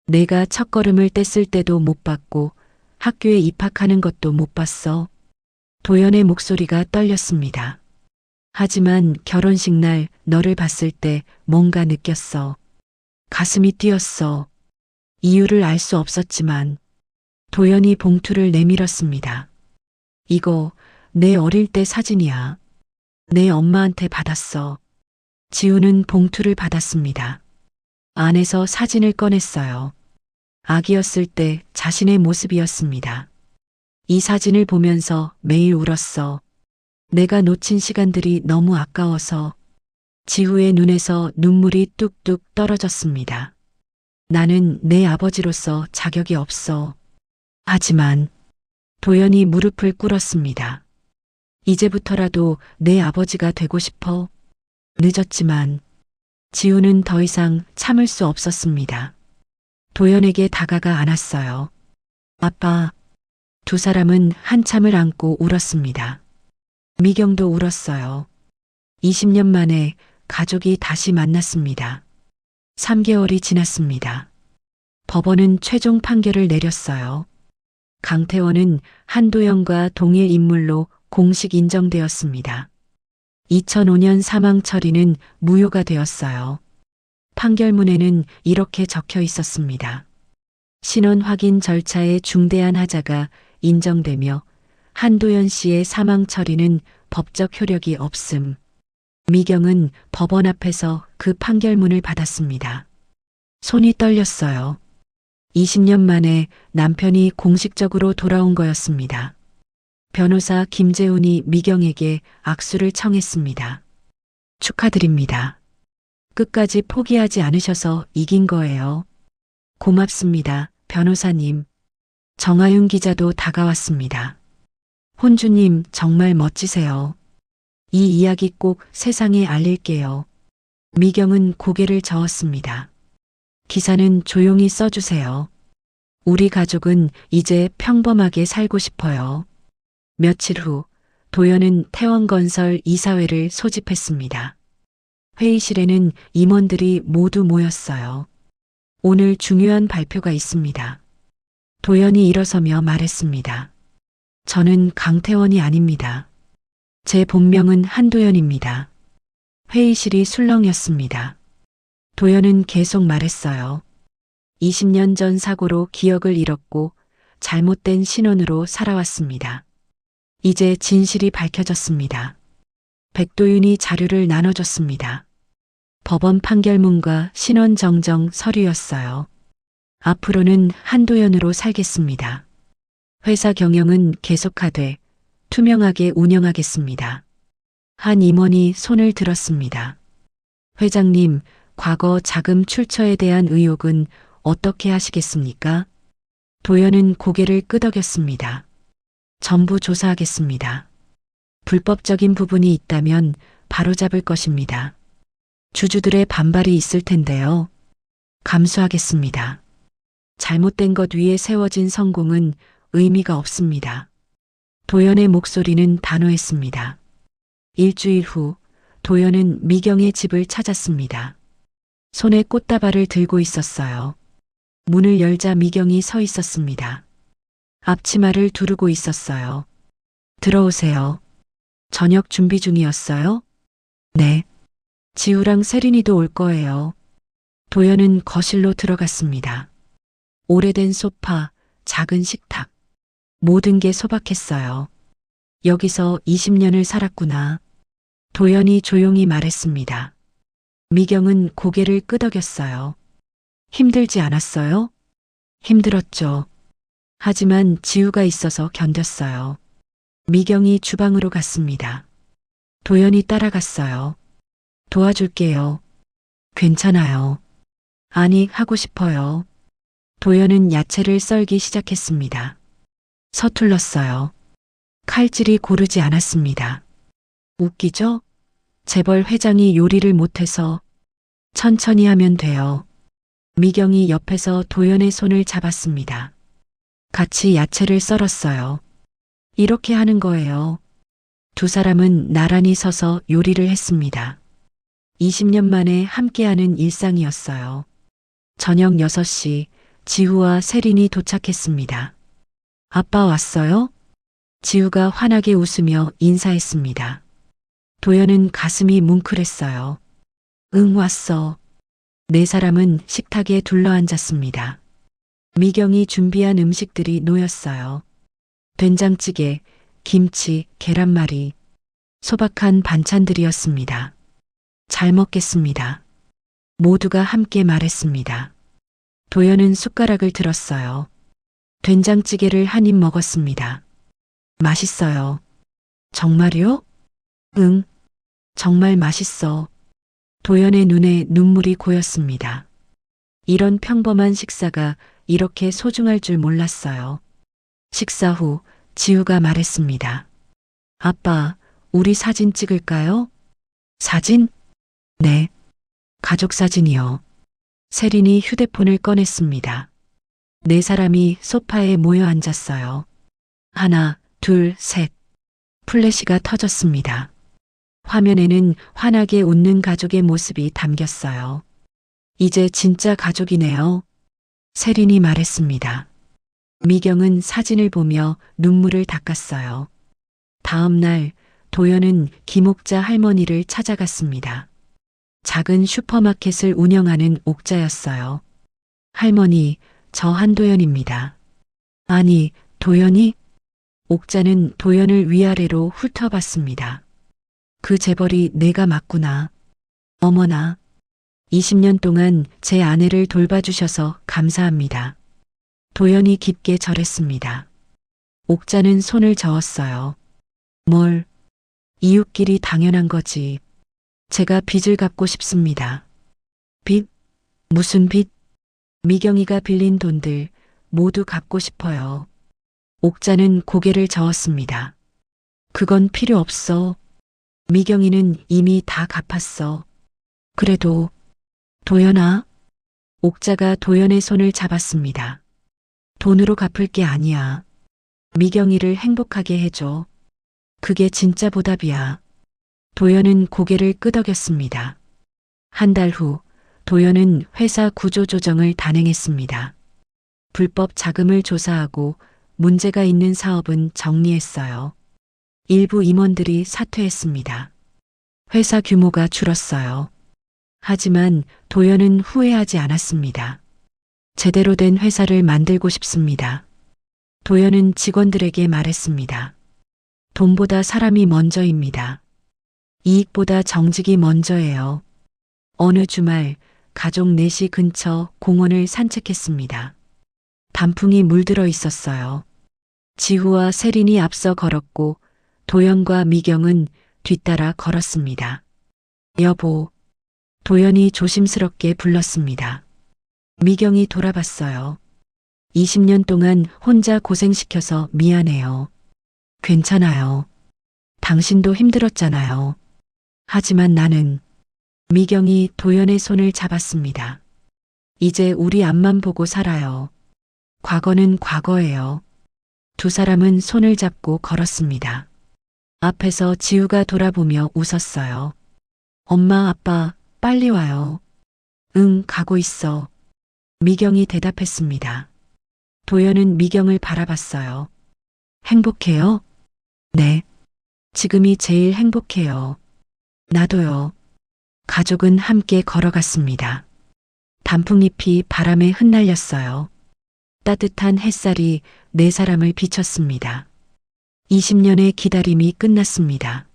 내가 첫걸음을 뗐을 때도 못 봤고 학교에 입학하는 것도 못 봤어. 도연의 목소리가 떨렸습니다. 하지만 결혼식 날 너를 봤을 때 뭔가 느꼈어. 가슴이 뛰었어. 이유를 알 수 없었지만 도연이 봉투를 내밀었습니다. 이거 내 어릴 때 사진이야. 내 엄마한테 받았어. 지우는 봉투를 받았습니다. 안에서 사진을 꺼냈어요. 아기였을 때 자신의 모습이었습니다. 이 사진을 보면서 매일 울었어. 내가 놓친 시간들이 너무 아까워서. 지우의 눈에서 눈물이 뚝뚝 떨어졌습니다. 나는 내 아버지로서 자격이 없어. 하지만 도연이 무릎을 꿇었습니다. 이제부터라도 내 아버지가 되고 싶어. 늦었지만 지우는 더 이상 참을 수 없었습니다. 도연에게 다가가 안았어요. 아빠. 두 사람은 한참을 안고 울었습니다. 미경도 울었어요. 20년 만에 가족이 다시 만났습니다. 3개월이 지났습니다. 법원은 최종 판결을 내렸어요. 강태원은 한도연과 동일 인물로 공식 인정되었습니다. 2005년 사망 처리는 무효가 되었어요. 판결문에는 이렇게 적혀 있었습니다. 신원 확인 절차의 중대한 하자가 인정되며 한도연 씨의 사망 처리는 법적 효력이 없음. 미경은 법원 앞에서 그 판결문을 받았습니다. 손이 떨렸어요. 20년 만에 남편이 공식적으로 돌아온 거였습니다. 변호사 김재훈이 미경에게 악수를 청했습니다. 축하드립니다. 끝까지 포기하지 않으셔서 이긴 거예요. 고맙습니다, 변호사님. 정아윤 기자도 다가왔습니다. 혼주님 정말 멋지세요. 이 이야기 꼭 세상에 알릴게요. 미경은 고개를 저었습니다. 기사는 조용히 써주세요. 우리 가족은 이제 평범하게 살고 싶어요. 며칠 후 도연은 태원건설 이사회를 소집했습니다. 회의실에는 임원들이 모두 모였어요. 오늘 중요한 발표가 있습니다. 도연이 일어서며 말했습니다. 저는 강태원이 아닙니다. 제 본명은 한도연입니다. 회의실이 술렁였습니다. 도연은 계속 말했어요. 20년 전 사고로 기억을 잃었고 잘못된 신원으로 살아왔습니다. 이제 진실이 밝혀졌습니다. 백도윤이 자료를 나눠줬습니다. 법원 판결문과 신원 정정 서류였어요. 앞으로는 한도연으로 살겠습니다. 회사 경영은 계속하되 투명하게 운영하겠습니다. 한 임원이 손을 들었습니다. 회장님, 과거 자금 출처에 대한 의혹은 어떻게 하시겠습니까? 도연은 고개를 끄덕였습니다. 전부 조사하겠습니다. 불법적인 부분이 있다면 바로잡을 것입니다. 주주들의 반발이 있을 텐데요. 감수하겠습니다. 잘못된 것 위에 세워진 성공은 의미가 없습니다. 도연의 목소리는 단호했습니다. 일주일 후 도연은 미경의 집을 찾았습니다. 손에 꽃다발을 들고 있었어요. 문을 열자 미경이 서 있었습니다. 앞치마를 두르고 있었어요. 들어오세요. 저녁 준비 중이었어요? 네. 지우랑 세린이도 올 거예요. 도연은 거실로 들어갔습니다. 오래된 소파, 작은 식탁. 모든 게 소박했어요. 여기서 20년을 살았구나. 도연이 조용히 말했습니다. 미경은 고개를 끄덕였어요. 힘들지 않았어요? 힘들었죠. 하지만 지우가 있어서 견뎠어요. 미경이 주방으로 갔습니다. 도연이 따라갔어요. 도와줄게요. 괜찮아요. 아니, 하고 싶어요. 도연은 야채를 썰기 시작했습니다. 서툴렀어요. 칼질이 고르지 않았습니다. 웃기죠? 재벌 회장이 요리를 못해서 천천히 하면 돼요. 미경이 옆에서 도연의 손을 잡았습니다. 같이 야채를 썰었어요. 이렇게 하는 거예요. 두 사람은 나란히 서서 요리를 했습니다. 20년 만에 함께하는 일상이었어요. 저녁 6시 지우와 세린이 도착했습니다. 아빠 왔어요? 지우가 환하게 웃으며 인사했습니다. 도연은 가슴이 뭉클했어요. 응, 왔어. 네 사람은 식탁에 둘러앉았습니다. 미경이 준비한 음식들이 놓였어요. 된장찌개, 김치, 계란말이, 소박한 반찬들이었습니다. 잘 먹겠습니다. 모두가 함께 말했습니다. 도연은 숟가락을 들었어요. 된장찌개를 한 입 먹었습니다. 맛있어요. 정말요? 응, 정말 맛있어. 도연의 눈에 눈물이 고였습니다. 이런 평범한 식사가 이렇게 소중할 줄 몰랐어요. 식사 후 지우가 말했습니다. 아빠, 우리 사진 찍을까요? 사진? 네. 가족 사진이요. 세린이 휴대폰을 꺼냈습니다. 네 사람이 소파에 모여 앉았어요. 하나, 둘, 셋. 플래시가 터졌습니다. 화면에는 환하게 웃는 가족의 모습이 담겼어요. 이제 진짜 가족이네요. 세린이 말했습니다. 미경은 사진을 보며 눈물을 닦았어요. 다음 날 도연은 김옥자 할머니를 찾아갔습니다. 작은 슈퍼마켓을 운영하는 옥자였어요. 할머니, 저 한도연입니다. 아니, 도연이? 옥자는 도연을 위아래로 훑어봤습니다. 그 재벌이 내가 맞구나. 어머나. 20년 동안 제 아내를 돌봐주셔서 감사합니다. 도연이 깊게 절했습니다. 옥자는 손을 저었어요. 뭘? 이웃끼리 당연한 거지. 제가 빚을 갚고 싶습니다. 빚? 무슨 빚? 미경이가 빌린 돈들 모두 갚고 싶어요. 옥자는 고개를 저었습니다. 그건 필요 없어. 미경이는 이미 다 갚았어. 그래도 도연아? 옥자가 도연의 손을 잡았습니다. 돈으로 갚을 게 아니야. 미경이를 행복하게 해줘. 그게 진짜 보답이야. 도연은 고개를 끄덕였습니다. 한 달 후 도연은 회사 구조조정을 단행했습니다. 불법 자금을 조사하고 문제가 있는 사업은 정리했어요. 일부 임원들이 사퇴했습니다. 회사 규모가 줄었어요. 하지만 도연은 후회하지 않았습니다. 제대로 된 회사를 만들고 싶습니다. 도연은 직원들에게 말했습니다. 돈보다 사람이 먼저입니다. 이익보다 정직이 먼저예요. 어느 주말 가족 넷이 근처 공원을 산책했습니다. 단풍이 물들어 있었어요. 지후와 세린이 앞서 걸었고 도연과 미경은 뒤따라 걸었습니다. 여보, 도연이 조심스럽게 불렀습니다. 미경이 돌아봤어요. 20년 동안 혼자 고생시켜서 미안해요. 괜찮아요. 당신도 힘들었잖아요. 하지만 나는 미경이 도연의 손을 잡았습니다. 이제 우리 앞만 보고 살아요. 과거는 과거예요. 두 사람은 손을 잡고 걸었습니다. 앞에서 지우가 돌아보며 웃었어요. 엄마, 아빠, 빨리 와요. 응, 가고 있어. 미경이 대답했습니다. 도연은 미경을 바라봤어요. 행복해요? 네. 지금이 제일 행복해요. 나도요. 가족은 함께 걸어갔습니다. 단풍잎이 바람에 흩날렸어요. 따뜻한 햇살이 네 사람을 비췄습니다. 20년의 기다림이 끝났습니다.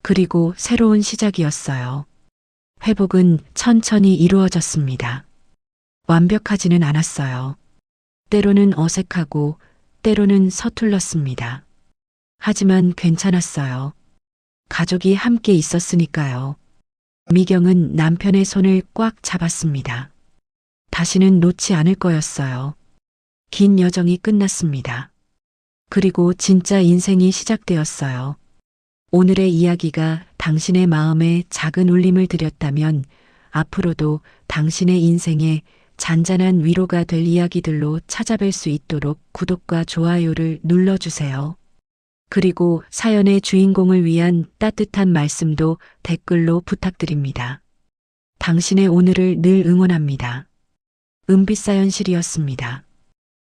그리고 새로운 시작이었어요. 회복은 천천히 이루어졌습니다. 완벽하지는 않았어요. 때로는 어색하고 때로는 서툴렀습니다. 하지만 괜찮았어요. 가족이 함께 있었으니까요. 미경은 남편의 손을 꽉 잡았습니다. 다시는 놓지 않을 거였어요. 긴 여정이 끝났습니다. 그리고 진짜 인생이 시작되었어요. 오늘의 이야기가 당신의 마음에 작은 울림을 드렸다면 앞으로도 당신의 인생에 잔잔한 위로가 될 이야기들로 찾아뵐 수 있도록 구독과 좋아요를 눌러주세요. 그리고 사연의 주인공을 위한 따뜻한 말씀도 댓글로 부탁드립니다. 당신의 오늘을 늘 응원합니다. 은빛사연실이었습니다.